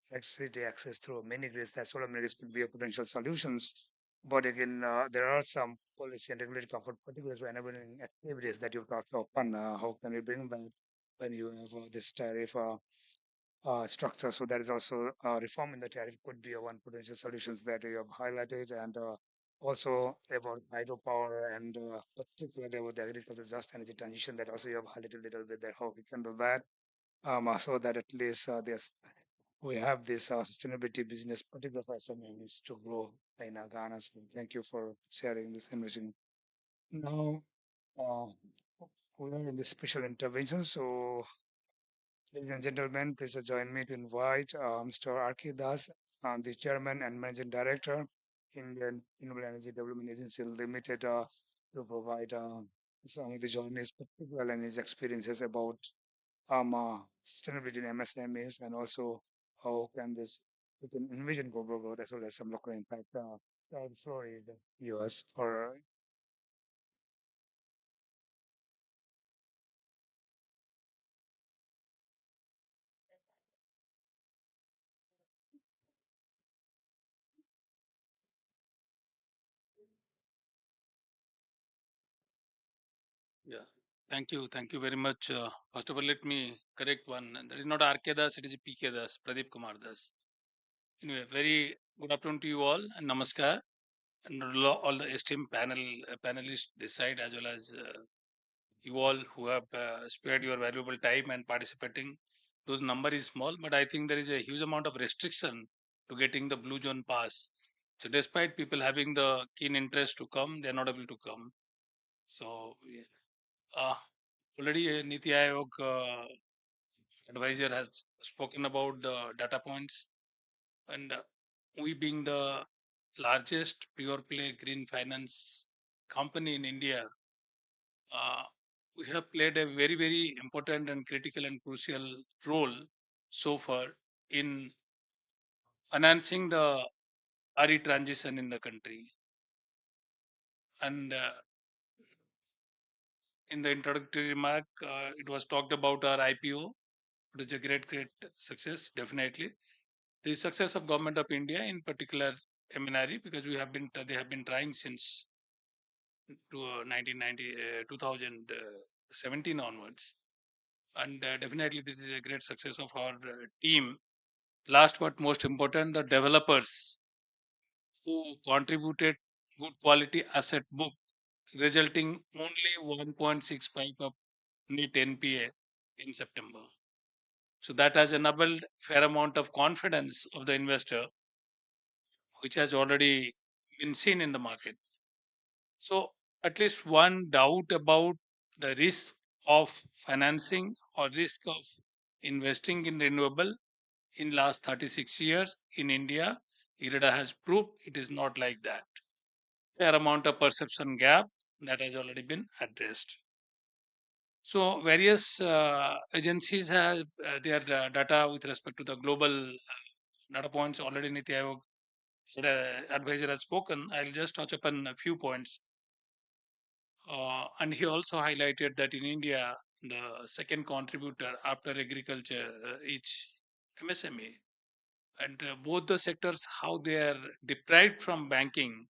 electricity access through mini grids. That solar mini grids could be a potential solutions. But again, there are some policy and regulatory comfort, particularly for enabling activities that you've talked upon. How can we bring that when you have this tariff structure? So there is also reform in the tariff could be a one potential solutions that you have highlighted, and also about hydropower, and particularly about the agricultural just energy transition that also you have highlighted a little bit there, how we can do that. So that at least we have this sustainability business, particularly for SMEs, to grow in Ghana. So thank you for sharing this information. Now, uh, we are in this special intervention. So, ladies and gentlemen, please join me to invite Mr. Arki Das, the chairman and managing director, Indian Renewable Energy Development Agency Limited, to provide some of the journey's practical and his experiences about sustainability in MSMEs, and also how can this within Envision global growth as well as some local impact. The floor is yours for Yeah. Thank you. Thank you very much. First of all, let me correct one. That is not RK Das, it is PK Das, Pradeep Kumar Das. Anyway, very good afternoon to you all and namaskar. And all the esteemed panelists this side, as well as you all who have spared your valuable time and participating. Though the number is small, but I think there is a huge amount of restriction to getting the blue zone pass. So despite people having the keen interest to come, they are not able to come. So yeah. Already Niti Aayog advisor has spoken about the data points, and we being the largest pure play green finance company in India, uh, we have played a very important and critical and crucial role so far in financing the RE transition in the country. And in the introductory remark, it was talked about our IPO. It is a great success, definitely. The success of government of India, in particular MNRE, because they have been trying since 2017 onwards, and definitely this is a great success of our team. Last but most important, the developers who contributed good quality asset book, resulting only 1.65 of net NPA in September. So that has enabled fair amount of confidence of the investor, which has already been seen in the market. So at least one doubt about the risk of financing or risk of investing in renewable in last 36 years in India, IREDA has proved it is not like that. Fair amount of perception gap that has already been addressed. So various agencies have their data with respect to the global data points. Already Niti Aayog advisor has spoken. I'll just touch upon a few points. And he also highlighted that in India, the second contributor after agriculture is MSME. And both the sectors, how they are deprived from banking,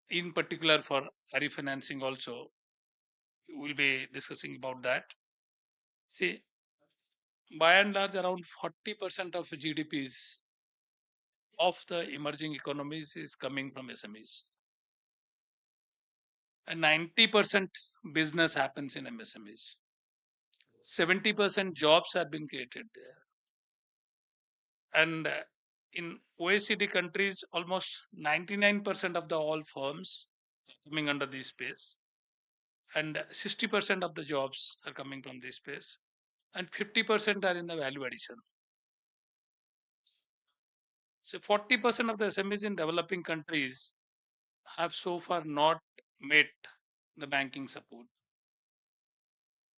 in particular for refinancing also, we'll be discussing about that. See, by and large, around 40% of GDPs of the emerging economies is coming from SMEs. And 90% business happens in MSMEs. 70% jobs have been created there. And in OECD countries, almost 99% of the all firms are coming under this space, and 60% of the jobs are coming from this space, and 50% are in the value addition. So 40% of the SMEs in developing countries have so far not met the banking support.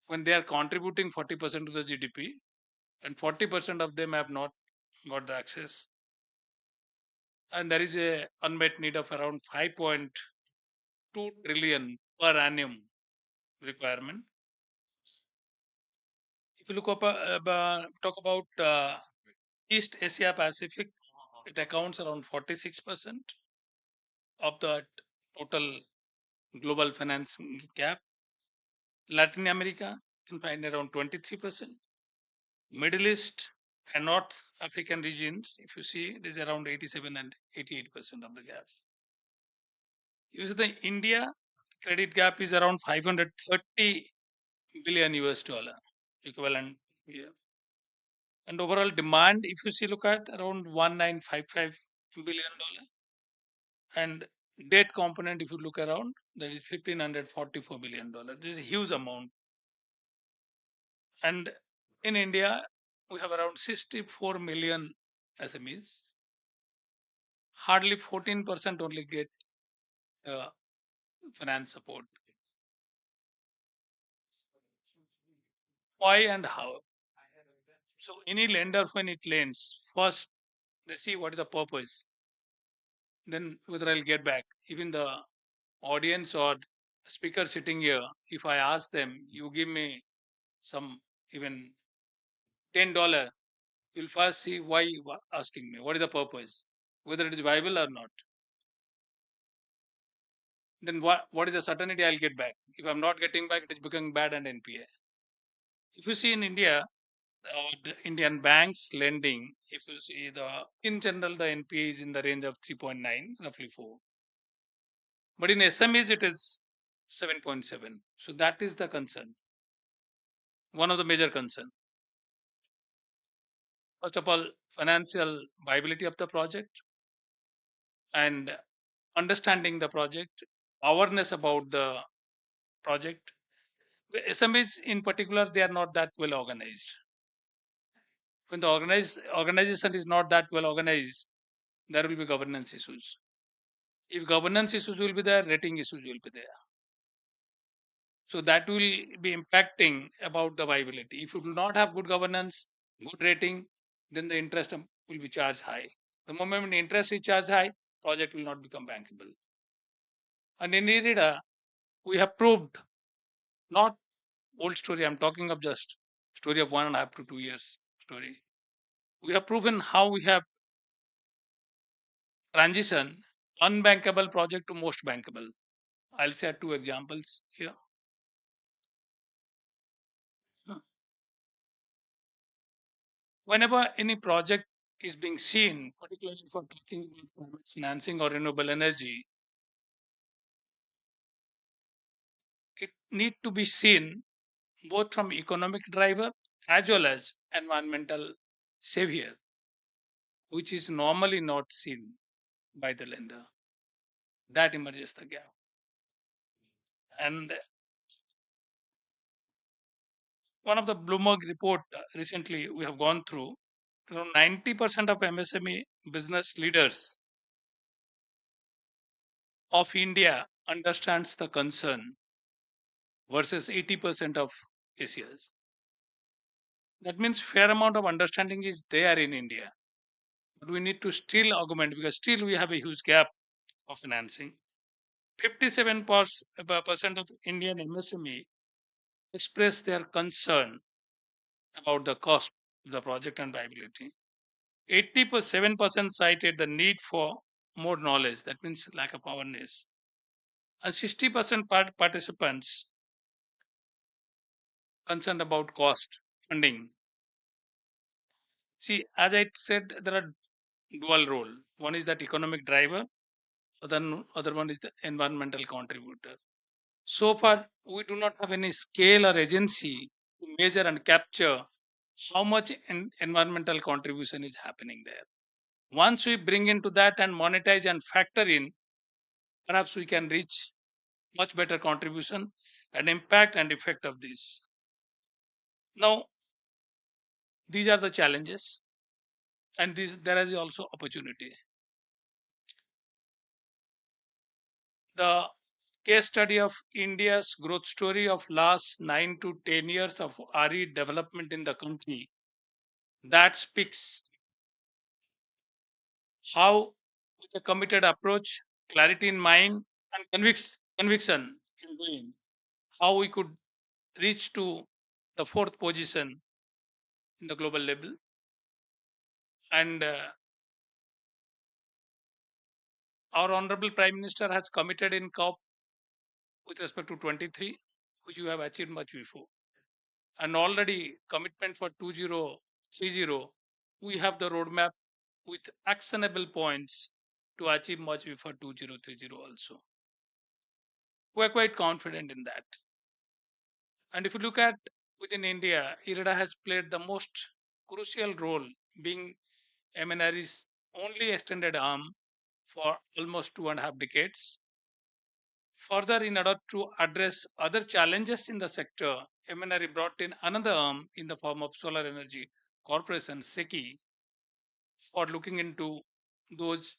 When they are contributing 40% to the GDP, and 40% of them have not got the access, and there is a unmet need of around 5.2 trillion per annum requirement. If you talk about East Asia Pacific, it accounts around 46% of the total global finance gap. Latin America can find around 23%. Middle East and North African regions, if you see, it is around 87 and 88% of the gap. You see, the India credit gap is around 530 billion US dollar equivalent here. And overall demand, if you see, look at around 1955 billion dollar, and debt component, if you look around, that is 1544 billion dollar. This is a huge amount. And in India, we have around 64 million SMEs, hardly 14% only get finance support. Why and how? So any lender, when it lends, first they see what is the purpose, then whether I'll get back. Even the audience or speaker sitting here, if I ask them, you give me some even $10, you'll first see why you are asking me, what is the purpose, whether it is viable or not. Then what is the certainty I'll get back? If I'm not getting back, it is becoming bad and NPA. If you see in India, the Indian banks lending, if you see in general, the NPA is in the range of 3.9, roughly 4. But in SMEs, it is 7.7. So that is the concern. One of the major concern. First of all, financial viability of the project and understanding the project, awareness about the project. SMEs in particular, they are not that well organized. When the organization is not that well organized, there will be governance issues. If governance issues will be there, rating issues will be there. So that will be impacting about the viability. If you do not have good governance, good rating, then the interest will be charged high. The moment the interest is charged high, project will not become bankable. And in IRIDA, we have proved, not old story, I'm talking of just story of 1.5 to 2 years story. We have proven how we have transition unbankable project to most bankable. I'll share 2 examples here. Whenever any project is being seen, particularly for talking about climate financing or renewable energy, it need to be seen both from economic driver as well as environmental savior, which is normally not seen by the lender. That emerges the gap. And one of the Bloomberg report recently we have gone through, around 90% of MSME business leaders of India understands the concern versus 80% of ACS. That means fair amount of understanding is there in India, but we need to still augment because still we have a huge gap of financing. 57% of Indian MSME express their concern about the cost of the project and viability. 87% cited the need for more knowledge, that means lack of awareness. And 60% participants concerned about cost, funding. See, as I said, there are dual role. One is that economic driver, other one is the environmental contributor. So far, we do not have any scale or agency to measure and capture how much environmental contribution is happening there. Once we bring into that and monetize and factor in, perhaps we can reach much better contribution and impact and effect of this. Now, these are the challenges, and there is also opportunity. The case study of India's growth story of last 9 to 10 years of RE development in the country, that speaks how, with a committed approach, clarity in mind, and conviction in doing, how we could reach to the 4th position in the global level. And our Honorable Prime Minister has committed in COP with respect to 23, which you have achieved much before. And already commitment for 2030, we have the roadmap with actionable points to achieve much before 2030 also. We're quite confident in that. And if you look at within India, IRIDA has played the most crucial role, being MNRE's only extended arm for almost 2.5 decades. Further, in order to address other challenges in the sector, MNRE brought in another arm in the form of Solar Energy Corporation, SECI, for looking into those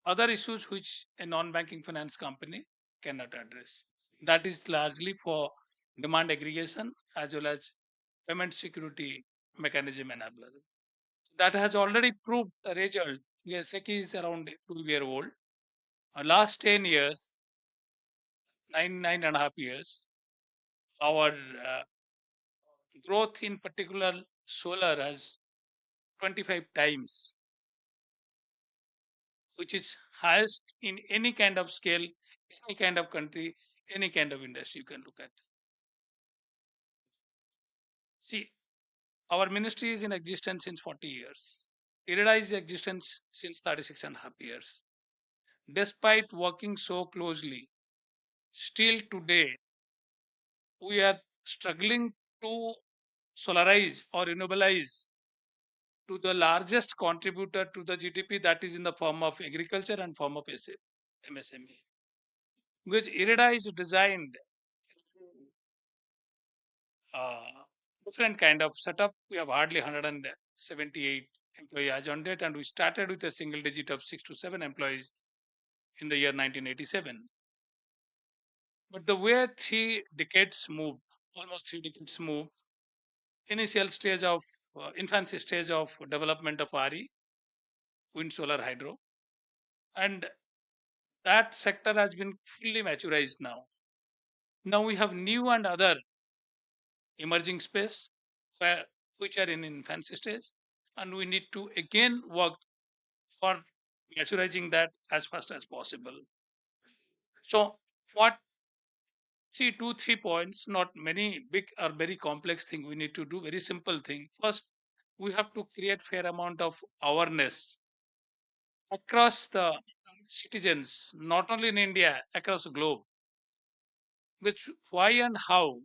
other issues which a non-banking finance company cannot address. That is largely for demand aggregation as well as payment security mechanism enabler. That has already proved a result. Yes, SECI is around 2 year old. Last 10 years, nine and a half years, our growth in particular solar has 25 times, which is highest in any kind of scale, any kind of country, any kind of industry you can look at. See, our ministry is in existence since 40 years. IREDA is in existence since 36 and a half years. Despite working so closely, still today, we are struggling to solarize or renewablize to the largest contributor to the GDP, that is in the form of agriculture and form of MSME. Because IREDA is designed different kind of setup. We have hardly 178 employees as on date, and we started with a single digit of 6 to 7 employees in the year 1987. But the way 3 decades moved, almost 3 decades moved, initial stage of infancy stage of development of RE, wind, solar, hydro, and that sector has been fully maturized now. Now we have new and other emerging space where, which are in infancy stage, and we need to again work for maturizing that as fast as possible. So what, see, 2 3 points, not many big or very complex thing we need to do, very simple thing. First, we have to create fair amount of awareness across the citizens, not only in India, across the globe, which why and how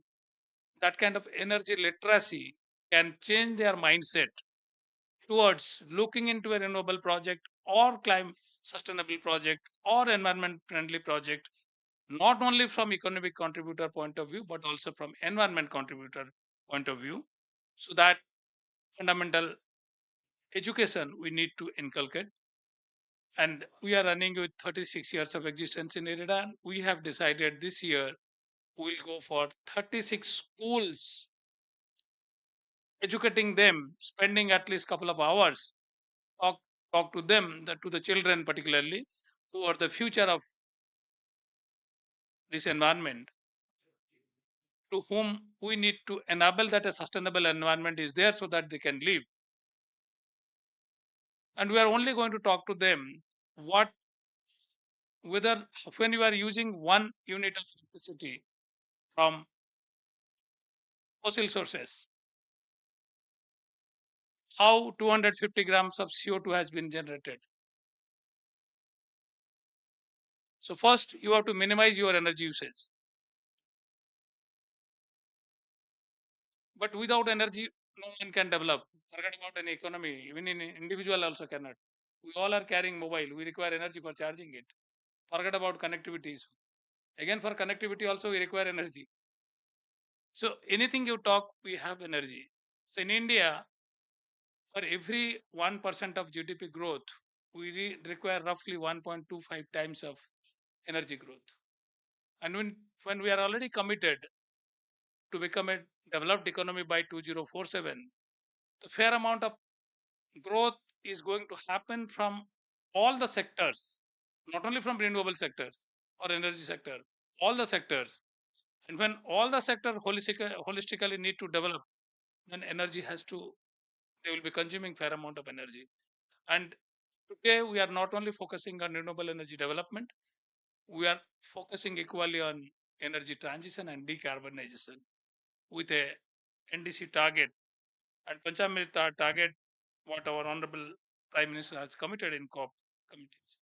that kind of energy literacy can change their mindset towards looking into a renewable project or climate sustainable project or environment friendly project, not only from economic contributor point of view but also from environment contributor point of view. So that fundamental education we need to inculcate. And we are running with 36 years of existence in IREDA. We have decided this year we'll go for 36 schools, educating them, spending at least couple of hours, talk, talk to them, to the children particularly, who are the future of this environment, to whom we need to enable that a sustainable environment is there so that they can live. And we are only going to talk to them what, whether when you are using 1 unit of electricity from fossil sources, how 250 grams of CO2 has been generated. So first you have to minimize your energy usage. But without energy, no one can develop. Forget about an economy. Even in individual also cannot. We all are carrying mobile. We require energy for charging it. Forget about connectivity. Again, for connectivity also we require energy. So anything you talk, we have energy. So in India, for every 1% of GDP growth, we require roughly 1.25 times of energy growth. And when we are already committed to become a developed economy by 2047, the fair amount of growth is going to happen from all the sectors, not only from renewable sectors or energy sector, all the sectors. And when all the sector holistically need to develop, then energy has to, they will be consuming fair amount of energy. And today we are not only focusing on renewable energy development, we are focusing equally on energy transition and decarbonization with a NDC target and Panchamrit target, what our Honorable Prime Minister has committed in COP committees.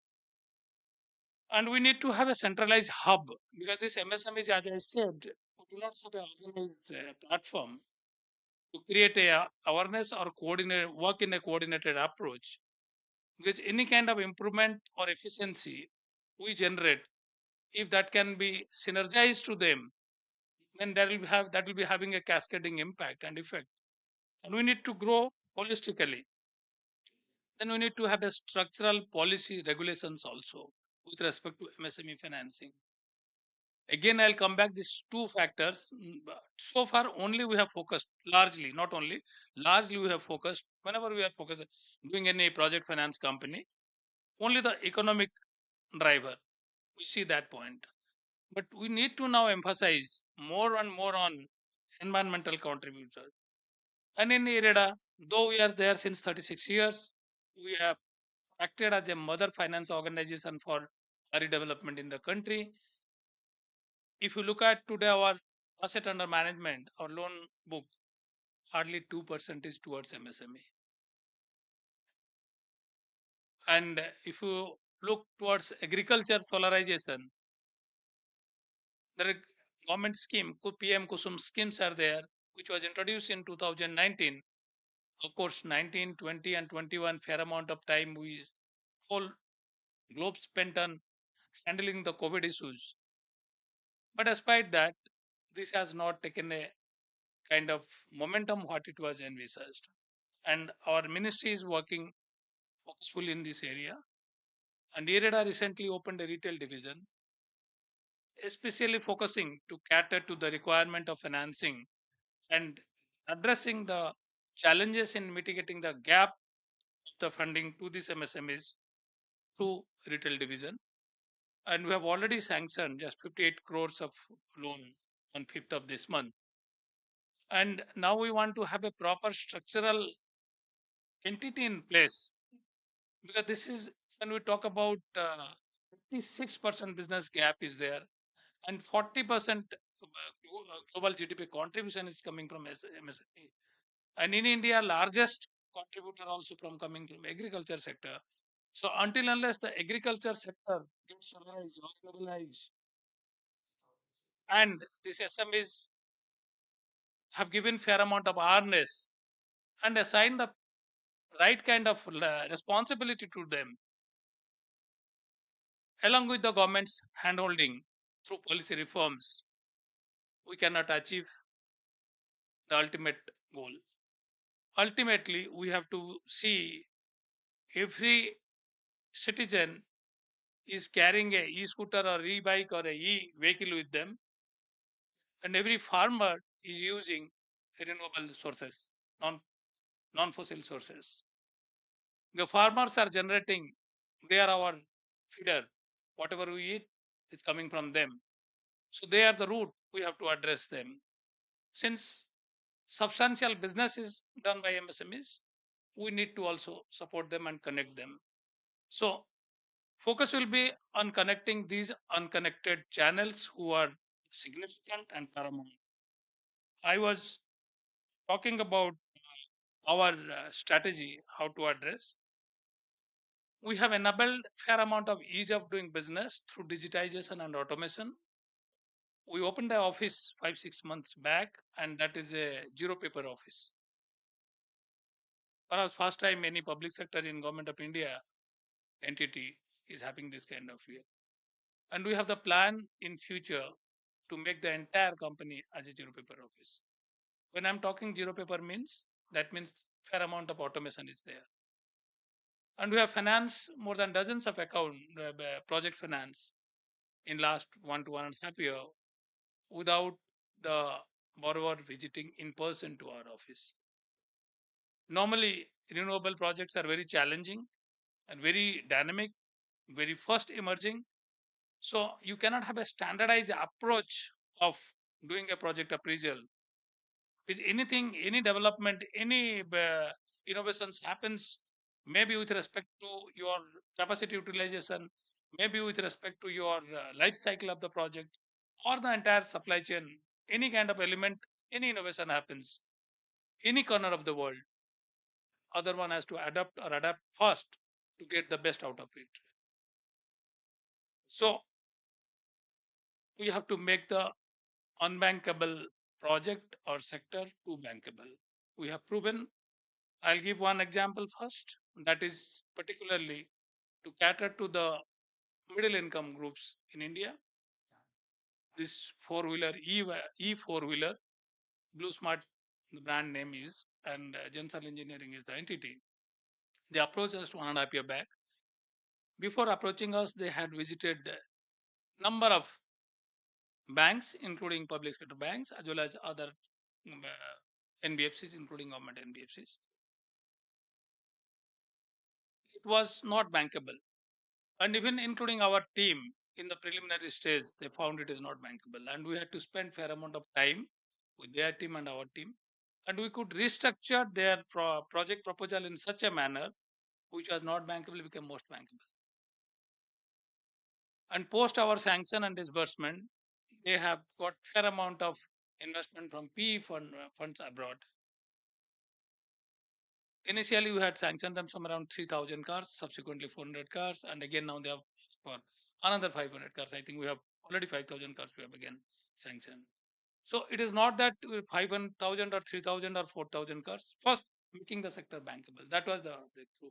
And we need to have a centralized hub because this MSMEs, as I said, we do not have an organized platform to create a awareness or coordinate work in a coordinated approach. Because any kind of improvement or efficiency we generate, if that can be synergized to them, then that will be having a cascading impact and effect. And we need to grow holistically. then we need to have a structural policy regulations also with respect to MSME financing. Again, I'll come back these two factors. But so far, only we have focused largely, not only largely we have focused. Whenever we are focused doing any project finance company, only the economic driver. We see that point, but we need to now emphasize more and more on environmental contributor. And in IREDA, though we are there since 36 years, we have acted as a mother finance organization for RE development in the country. If you look at today our asset under management, our loan book, hardly 2% is towards MSME. And if you look towards agriculture solarization, there are government scheme, PM Kusum schemes are there, which was introduced in 2019. Of course, 19, 20 and 21, fair amount of time we whole globe spent on handling the COVID issues. But despite that, this has not taken a kind of momentum what it was envisaged. And our ministry is working focusfully in this area. And IREDA recently opened a retail division, especially focusing to cater to the requirement of financing and addressing the challenges in mitigating the gap of the funding to these MSMEs through retail division. And we have already sanctioned just 58 crores of loan on 5th of this month. And now we want to have a proper structural entity in place, because this is when we talk about 56% business gap is there, and 40% global GDP contribution is coming from MSME. And in India, largest contributor also from coming from agriculture sector. So until unless the agriculture sector gets solarized or globalized, and these SMEs have given fair amount of awareness and assigned the right kind of responsibility to them, along with the government's handholding through policy reforms, we cannot achieve the ultimate goal. Ultimately, we have to see every citizen is carrying a e-scooter or e-bike or a e-vehicle with them, and every farmer is using renewable sources, non-fossil sources. The farmers are generating, they are our feeder. Whatever we eat is coming from them. So they are the root, we have to address them. Since substantial business is done by MSMEs, we need to also support them and connect them. So focus will be on connecting these unconnected channels who are significant and paramount. I was talking about our strategy, how to address. We have enabled fair amount of ease of doing business through digitization and automation. We opened an office 5-6 months back, and that is a zero paper office. Perhaps first time any public sector in government of India entity is having this kind of year. And we have the plan in future to make the entire company as a zero paper office. When I'm talking zero paper means, that means fair amount of automation is there. And we have financed more than dozens of project finance in last 1 to 1.5 year without the borrower visiting in person to our office. Normally, renewable projects are very challenging and very dynamic, very fast emerging. So you cannot have a standardized approach of doing a project appraisal. With anything, any development, any innovations happens, maybe with respect to your capacity utilization, maybe with respect to your life cycle of the project or the entire supply chain, any kind of element, any innovation happens, any corner of the world, other one has to adapt fast to get the best out of it. So we have to make the unbankable project or sector to bankable. We have proven. I'll give one example first, that is particularly to cater to the middle income groups in India. This four-wheeler, E four-wheeler, Blue Smart, the brand name is, and Gensal Engineering is the entity. They approached us 1.5 year back. Before approaching us, they had visited a number of banks, including public sector banks, as well as other NBFCs, including government NBFCs. It was not bankable. And even including our team in the preliminary stage, they found it is not bankable. And we had to spend fair amount of time with their team and our team. And we could restructure their project proposal in such a manner which was not bankable became most bankable. And post our sanction and disbursement, they have got fair amount of investment from PE funds abroad. Initially, we had sanctioned them some around 3,000 cars, subsequently 400 cars, and again now they have for another 500 cars. I think we have already 5,000 cars we have again sanctioned. So it is not that 5,000 or 3,000 or 4,000 cars. First, making the sector bankable. That was the breakthrough.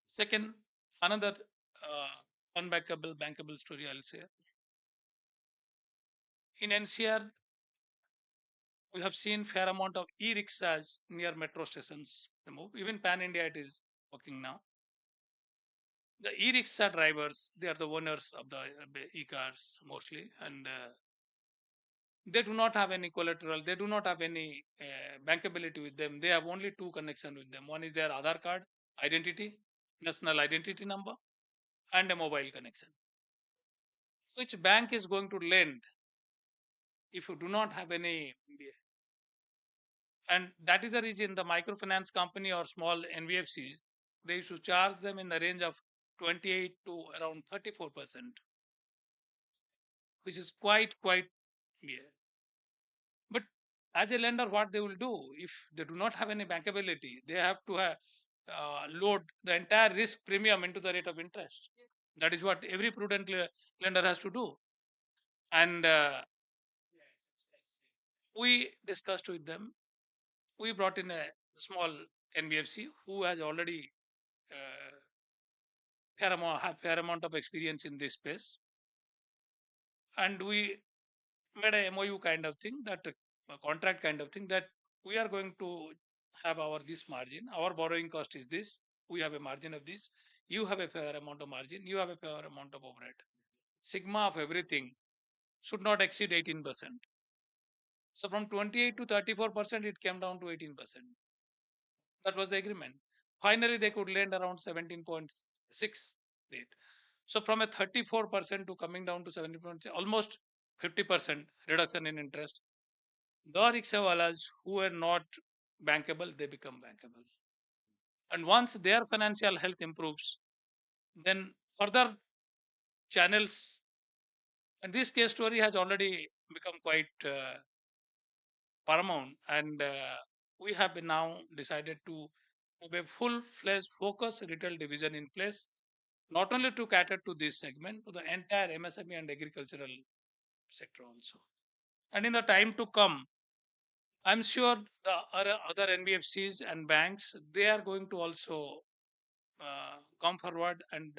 Second, another unbankable, bankable story I'll say. In NCR, we have seen fair amount of e-rickshaws near metro stations. Even pan India, it is working now. The e-rickshaw drivers, they are the owners of the e-cars mostly, and they do not have any collateral. They do not have any bankability with them. They have only two connections with them. One is their Aadhaar card identity, national identity number, and a mobile connection. Which bank is going to lend if you do not have any? And that is the reason the microfinance company or small NBFCs, they should charge them in the range of 28 to around 34%, which is quite yeah. But as a lender, what they will do if they do not have any bankability, they have to have, load the entire risk premium into the rate of interest. That is what every prudent lender has to do. And we discussed with them. We brought in a small NBFC who has already have fair amount of experience in this space, and we made a MOU kind of thing, that a contract kind of thing, that we are going to have our this margin. Our borrowing cost is this. We have a margin of this. You have a fair amount of margin. You have a fair amount of overhead. Sigma of everything should not exceed 18%. So from 28 to 34%, it came down to 18%. That was the agreement. Finally, they could lend around 17.6 rate. So from a 34% to coming down to 17%, almost 50% reduction in interest. The rickshawalas who are not bankable, they become bankable. And once their financial health improves, then further channels. And this case story has already become quite paramount. And we have now decided to have a full-fledged focus retail division in place, not only to cater to this segment, to the entire MSME and agricultural sector also. And in the time to come, I'm sure the other NBFCs and banks, they are going to also come forward and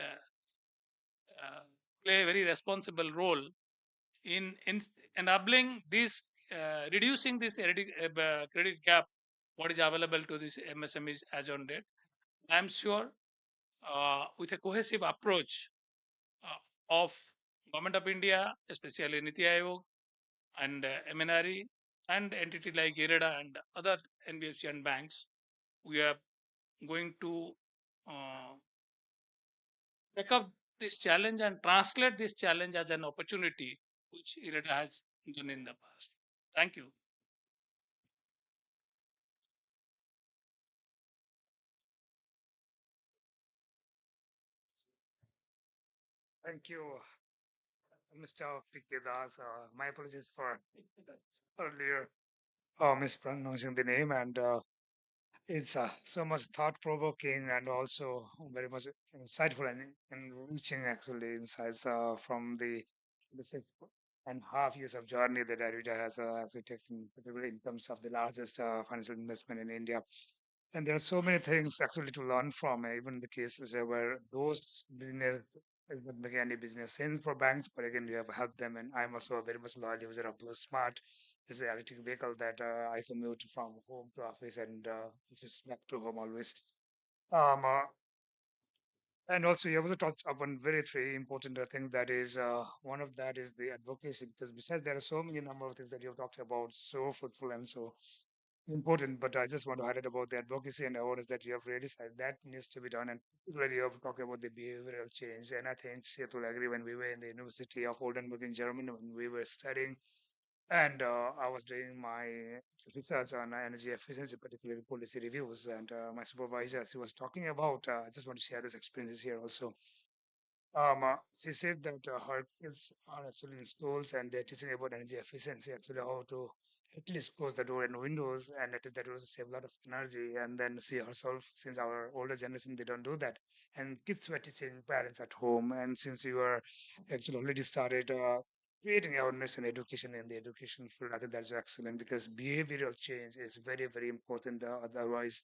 play a very responsible role in enabling this, reducing this credit gap, what is available to these MSMEs as on date. I'm sure with a cohesive approach of Government of India, especially Niti Aayog and MNRE and entity like IREDA and other NBFC and banks, we are going to uh, take up this challenge and translate this challenge as an opportunity, which IREDA has done in the past. Thank you. Thank you, Mr. P.K. Das. My apologies for earlier mispronouncing the name, and it's so much thought-provoking and also very much insightful and enriching, actually, insights from the 6.5 years of journey that Arita has actually taken, particularly in terms of the largest financial investment in India. And there are so many things actually to learn from, even the cases where those business it would make any business sense for banks, but again, you have helped them. And I'm also a very much loyal user of Blue Smart. This is an electric vehicle that I commute from home to office and office back to home always. Um, uh, and also, you have to touch upon very three important thing. That is, one of that is the advocacy, because besides there are so many number of things that you have talked about, so fruitful and so important. But I just want to highlight about the advocacy and awareness that you have really said that needs to be done. And really, you have talked about the behavioral change. And I think Seat will agree, when we were in the University of Oldenburg in Germany, when we were studying, and I was doing my research on energy efficiency, particularly policy reviews. And my supervisor, as he was talking about, I just want to share this experiences here also. She said that her kids are actually in schools and they're teaching about energy efficiency, actually how to at least close the door and windows, and that will save a lot of energy. And then she herself, since our older generation, they don't do that. And kids were teaching parents at home. And since you were actually already started creating awareness and education in the education field, I think that's excellent, because behavioral change is very, very important. Otherwise,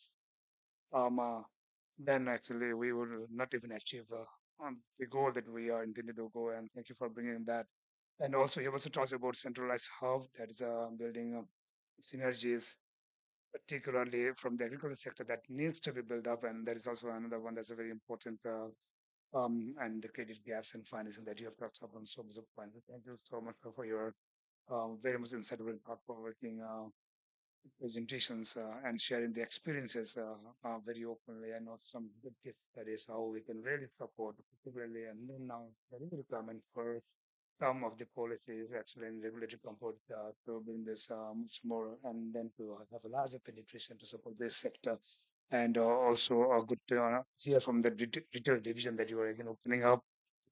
um, uh, then actually we will not even achieve the goal that we are intended to go. And thank you for bringing that. And also, you also talked about centralized hub that is building synergies, particularly from the agriculture sector, that needs to be built up. And there is also another one that's a very important, and the credit gaps and financing that you have touched upon so much of point. Thank you so much for your very much insightful and thought-provoking presentations, and sharing the experiences very openly, and also some good case studies how we can really support, particularly. And then now there is a requirement for some of the policies actually in regulatory comfort to bring this much more, and then to have a larger penetration to support this sector. And also good to hear from the retail division that you are again opening up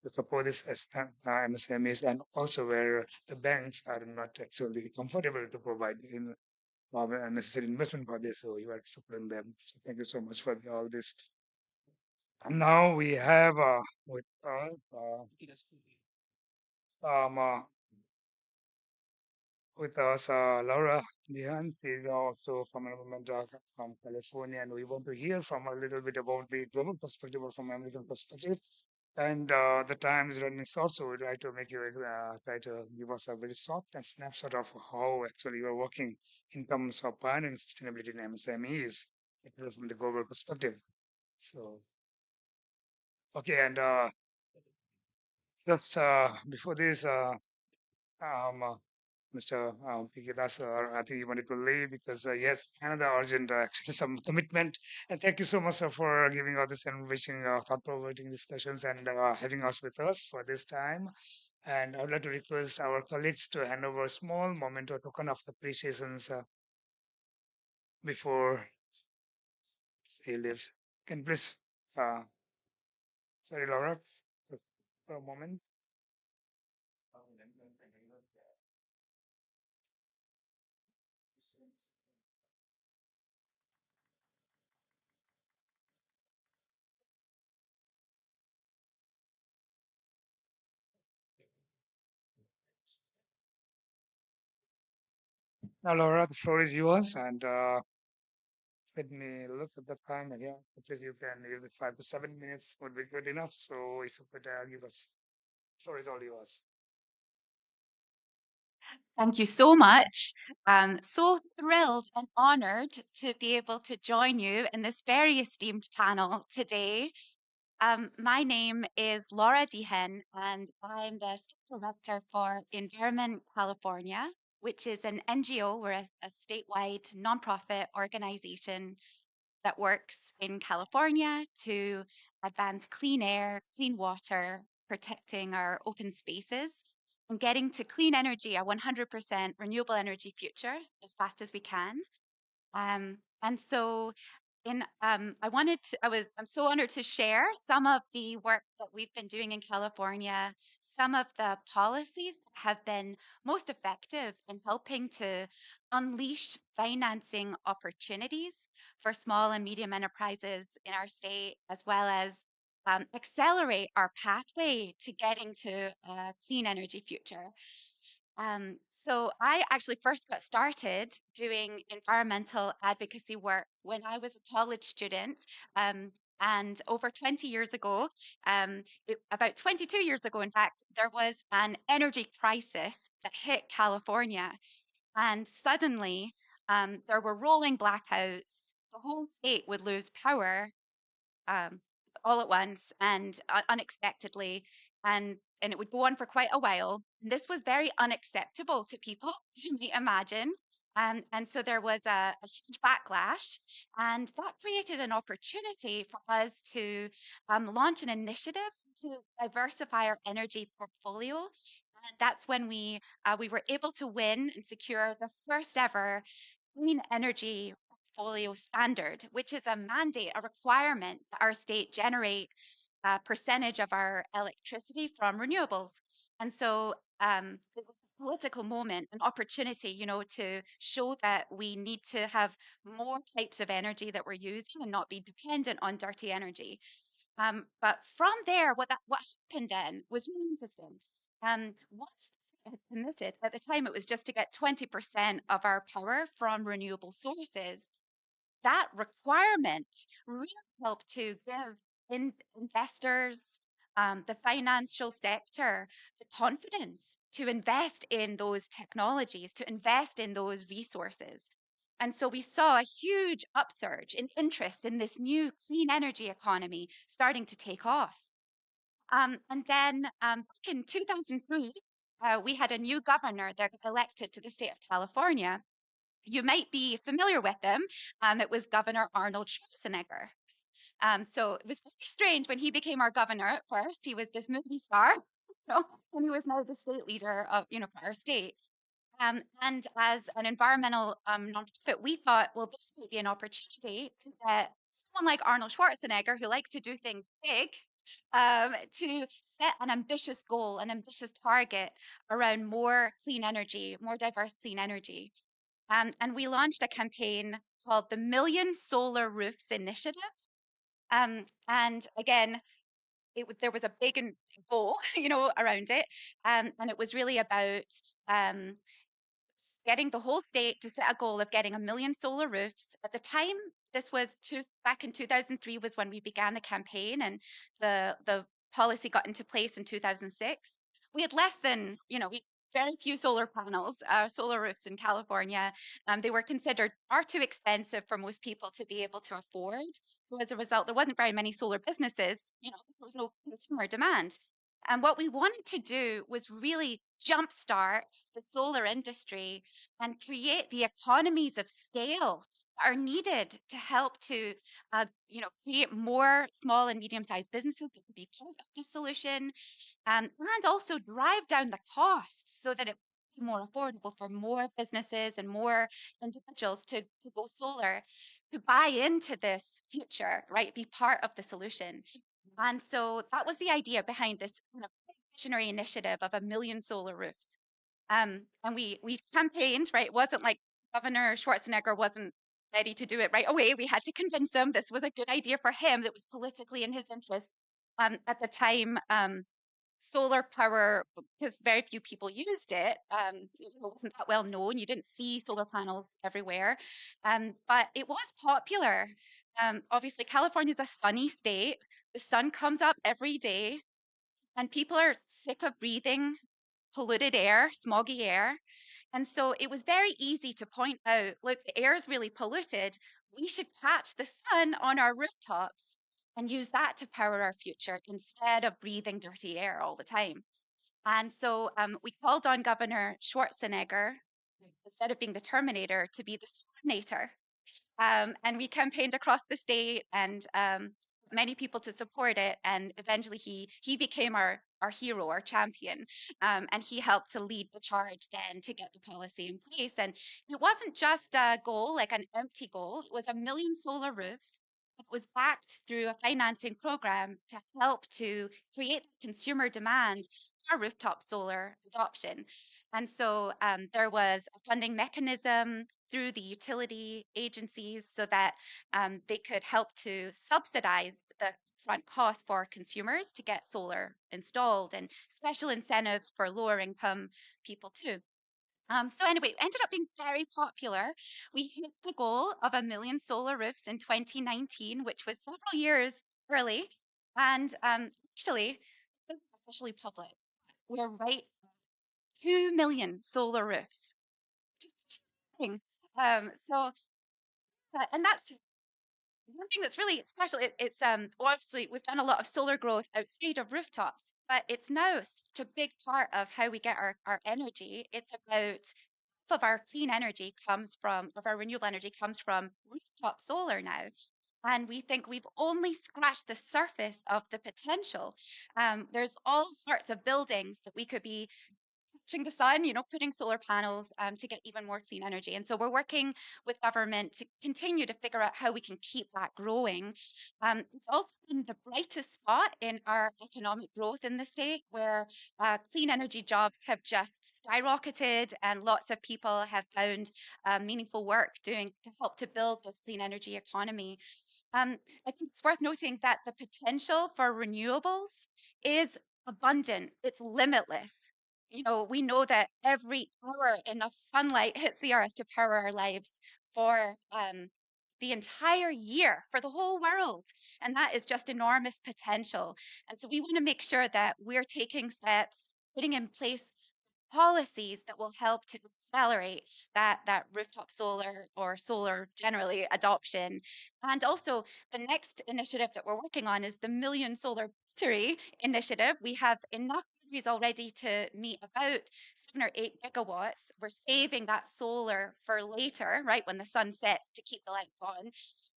to support this as MSMEs, and also where the banks are not actually comfortable to provide in necessary investment for this. So you are supporting them. So thank you so much for all this. And now we have with us um, uh, Laura Lihan. She's also from environment from California, and we want to hear from her a little bit about the global perspective or from American perspective. And the time is running short, so we'd like to make you try to give us a very short and snapshot of how actually you are working in terms of pioneering sustainability in MSMEs, actually from the global perspective. So, okay, and just before this, Mr. P.K. Das, I think you wanted to leave because yes, another urgent actually some commitment. And thank you so much for giving all this enriching, thought-provoking discussions, and having us with us for this time. And I would like to request our colleagues to hand over a small moment or token of appreciation before he leaves. Can you please, uh, sorry, Laura, for a moment. Now, Laura, the floor is yours, and let me look at the time. And yeah, at least you can, maybe 5 to 7 minutes would be good enough. So if you could give us, floor is all yours. Thank you so much. So thrilled and honored to be able to join you in this very esteemed panel today. My name is Laura Dehen, and I'm the State Director for Environment California, which is an NGO. We're a statewide nonprofit organization that works in California to advance clean air, clean water, protecting our open spaces, and getting to clean energy, a 100% renewable energy future as fast as we can. And so I'm so honored to share some of the work that we've been doing in California, some of the policies that have been most effective in helping to unleash financing opportunities for small and medium enterprises in our state, as well as accelerate our pathway to getting to a clean energy future. So I actually first got started doing environmental advocacy work when I was a college student. And over 20 years ago, about 22 years ago, in fact, there was an energy crisis that hit California. And suddenly, there were rolling blackouts. The whole state would lose power. all at once and unexpectedly, and it would go on for quite a while. And this was very unacceptable to people, as you might imagine. And so there was a huge backlash, and that created an opportunity for us to launch an initiative to diversify our energy portfolio. And that's when we were able to win and secure the first ever clean energy portfolio standard, which is a mandate, a requirement that our state generate a percentage of our electricity from renewables. And so it was a political moment, an opportunity, to show that we need to have more types of energy that we're using and not be dependent on dirty energy. But from there, what happened then was really interesting. Once the state had committed, at the time it was just to get 20% of our power from renewable sources. That requirement really helped to give investors, the financial sector, the confidence to invest in those technologies, to invest in those resources. And so we saw a huge upsurge in interest in this new clean energy economy starting to take off. And then back in 2003, we had a new governor that got elected to the state of California. You might be familiar with him. It was Governor Arnold Schwarzenegger. So it was very strange when he became our governor at first. He was this movie star, and he was now the state leader of, for our state. And as an environmental nonprofit, we thought, well, this might be an opportunity to get someone like Arnold Schwarzenegger, who likes to do things big, to set an ambitious goal, an ambitious target around more clean energy, more diverse clean energy. And we launched a campaign called the Million Solar Roofs Initiative. And again, there was a big goal, around it. And it was really about getting the whole state to set a goal of getting 1 million solar roofs. At the time, this was back in 2003 was when we began the campaign, and the policy got into place in 2006. We had less than, very few solar panels, solar roofs in California. They were considered far too expensive for most people to be able to afford. So as a result, there wasn't very many solar businesses. There was no consumer demand. And what we wanted to do was really jumpstart the solar industry and create the economies of scale that are needed to help to, create more small and medium-sized businesses that could be part of the solution, and also drive down the costs so that it would be more affordable for more businesses and more individuals to go solar, to buy into this future, right? Be part of the solution. And so that was the idea behind this kind of visionary initiative of 1 million solar roofs. And we campaigned, right? It wasn't like Governor Schwarzenegger wasn't ready to do it right away. We had to convince him this was a good idea for him, that was politically in his interest. At the time, solar power, because very few people used it, it wasn't that well known. You didn't see solar panels everywhere, but it was popular. Obviously, California is a sunny state. The sun comes up every day, and people are sick of breathing polluted air, smoggy air. And so it was very easy to point out, look, the air is really polluted. We should catch the sun on our rooftops and use that to power our future instead of breathing dirty air all the time. And so we called on Governor Schwarzenegger, instead of being the Terminator, to be the Storminator. And we campaigned across the state, and many people to support it. And eventually he became our hero, our champion. And he helped to lead the charge then to get the policy in place. And it wasn't just a goal, like an empty goal. It was 1 million solar roofs. It was backed through a financing program to help to create consumer demand for rooftop solar adoption. And so there was a funding mechanism through the utility agencies so that they could help to subsidize the front cost for consumers to get solar installed, and special incentives for lower income people too. So anyway, it ended up being very popular. We hit the goal of 1 million solar roofs in 2019, which was several years early. And actually, it's officially public. We're right at 2 million solar roofs, which is amazing. So, and that's one thing that's really special, it's obviously we've done a lot of solar growth outside of rooftops, but it's now such a big part of how we get our energy. It's about half of our clean energy comes from, of our renewable energy comes from rooftop solar now. And we think we've only scratched the surface of the potential. There's all sorts of buildings that we could be catching the sun, putting solar panels to get even more clean energy. And so we're working with government to continue to figure out how we can keep that growing. It's also been the brightest spot in our economic growth in the state, where clean energy jobs have just skyrocketed and lots of people have found meaningful work doing to help to build this clean energy economy. I think it's worth noting that the potential for renewables is abundant, it's limitless. We know that every hour enough sunlight hits the earth to power our lives for the entire year, for the whole world. And that is just enormous potential. And so we want to make sure that we're taking steps, putting in place policies that will help to accelerate that rooftop solar or solar generally adoption. And also the next initiative that we're working on is the Million Solar Battery Initiative. We have enough batteries already to meet about 7 or 8 gigawatts. We're saving that solar for later, right, when the sun sets, to keep the lights on.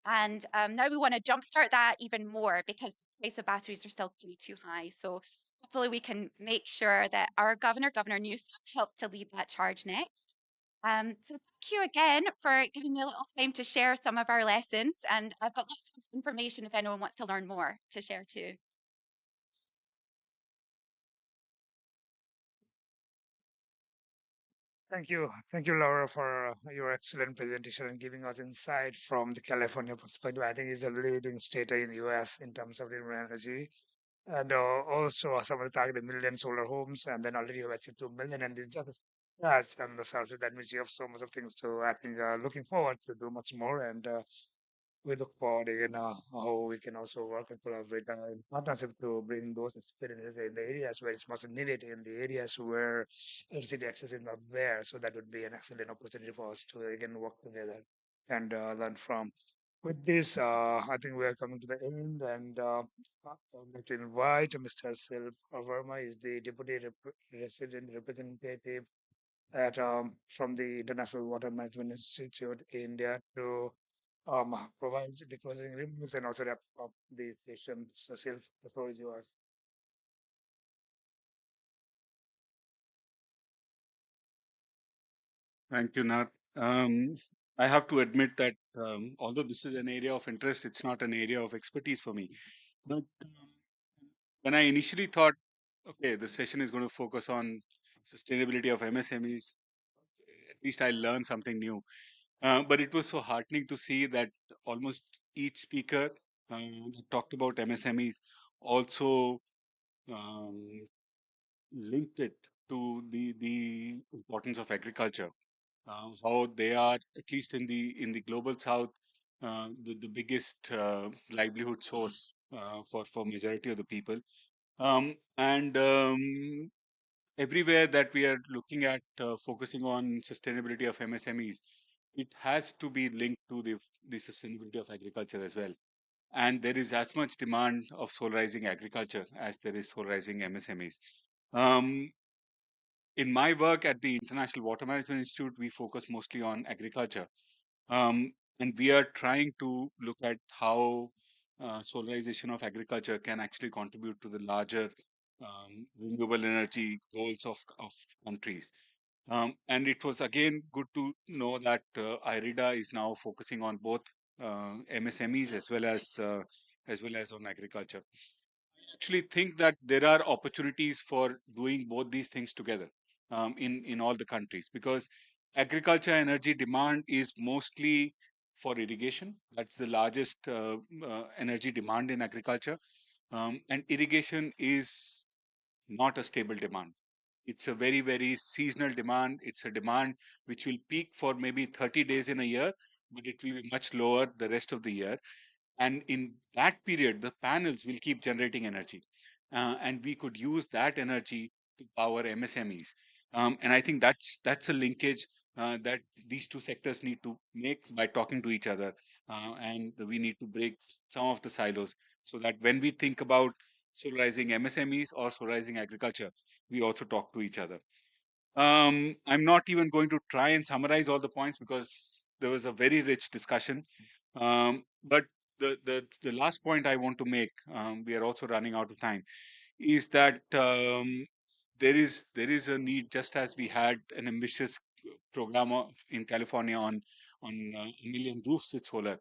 And now we want to jumpstart that even more because the price of batteries are still pretty too high. So hopefully we can make sure that our Governor Newsom, helps to lead that charge next. So thank you again for giving me a little time to share some of our lessons. And I've got lots of information if anyone wants to learn more to share too. Thank you, Laura, for your excellent presentation and giving us insight from the California perspective. I think it's a leading state in the U.S. in terms of renewable energy. And also, some of the target 1 million solar homes, and then already you have achieved 2 million, and it's just yes, and the south. That means you have so much of things to. I think looking forward to do much more, and we look forward again how we can also work and collaborate in partnership to bring those experiences in the areas where it's most needed, in the areas where electricity access is not there. So that would be an excellent opportunity for us to again work together and learn from. With this, I think we are coming to the end, and I'd like to invite Mr. Sil Verma, is the Deputy Resident Representative at from the International Water Management Institute in India, to provide the closing remarks and also wrap up the session. So, Sil, the floor is yours. Thank you, Nat. I have to admit that although this is an area of interest, it's not an area of expertise for me. But when I initially thought, okay, the session is going to focus on sustainability of MSMEs, at least I learned something new. But it was so heartening to see that almost each speaker that talked about MSMEs also um, linked it to the importance of agriculture, how they are, at least in the global south, the biggest livelihood source for majority of the people. And everywhere that we are looking at focusing on sustainability of MSMEs, it has to be linked to the sustainability of agriculture as well. And there is as much demand of solarizing agriculture as there is solarizing MSMEs. Um, in my work at the International Water Management Institute, we focus mostly on agriculture. And we are trying to look at how solarization of agriculture can actually contribute to the larger renewable energy goals of countries. And it was again good to know that IRIDA is now focusing on both MSMEs as well as on agriculture. I actually think that there are opportunities for doing both these things together in all the countries, because agriculture energy demand is mostly for irrigation. That's the largest energy demand in agriculture, and irrigation is not a stable demand. It's a very, very seasonal demand. It's a demand which will peak for maybe 30 days in a year, but it will be much lower the rest of the year. And in that period, the panels will keep generating energy. And we could use that energy to power MSMEs. And I think that's a linkage that these two sectors need to make by talking to each other and we need to break some of the silos so that when we think about solarizing MSMEs or solarizing agriculture, we also talk to each other. I'm not even going to try and summarize all the points because there was a very rich discussion. But the last point I want to make, we are also running out of time, is that there is a need, just as we had an ambitious program in California on a million roofs with solar.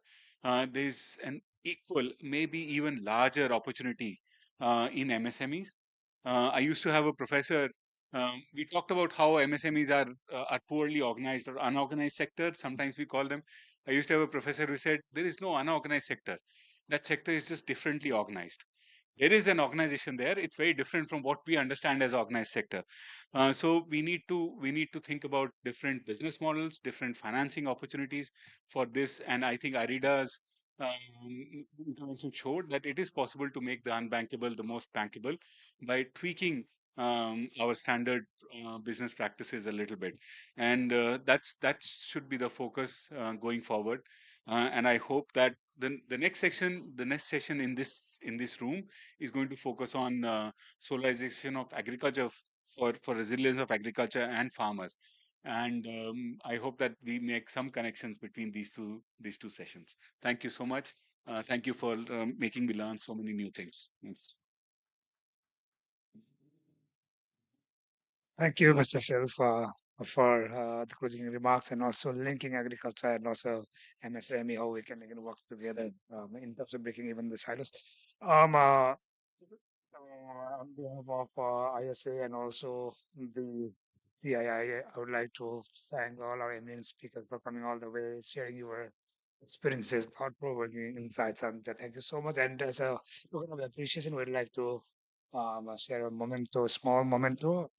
There's an equal, maybe even larger opportunity in MSMEs. I used to have a professor. We talked about how MSMEs are poorly organized or unorganized sector. Sometimes we call them. I used to have a professor who said there is no unorganized sector. That sector is just differently organized. There is an organization there. It's very different from what we understand as organized sector. So we need to think about different business models, different financing opportunities for this. And I think Arida's intervention showed that it is possible to make the unbankable the most bankable by tweaking our standard business practices a little bit. And that should be the focus going forward. And I hope that the next session in this room is going to focus on solarization of agriculture for resilience of agriculture and farmers. And I hope that we make some connections between these two sessions. Thank you so much. Thank you for making me learn so many new things. Thanks. Thank you, Mr. Self, for the closing remarks and also linking agriculture and also MSME, how we can work together in terms of breaking even the silos. On behalf of ISA and also the CII, would like to thank all our eminent speakers for coming all the way, sharing your experiences, thought-provoking insights, and thank you so much. And as a token of appreciation, we'd like to share a memento, small memento.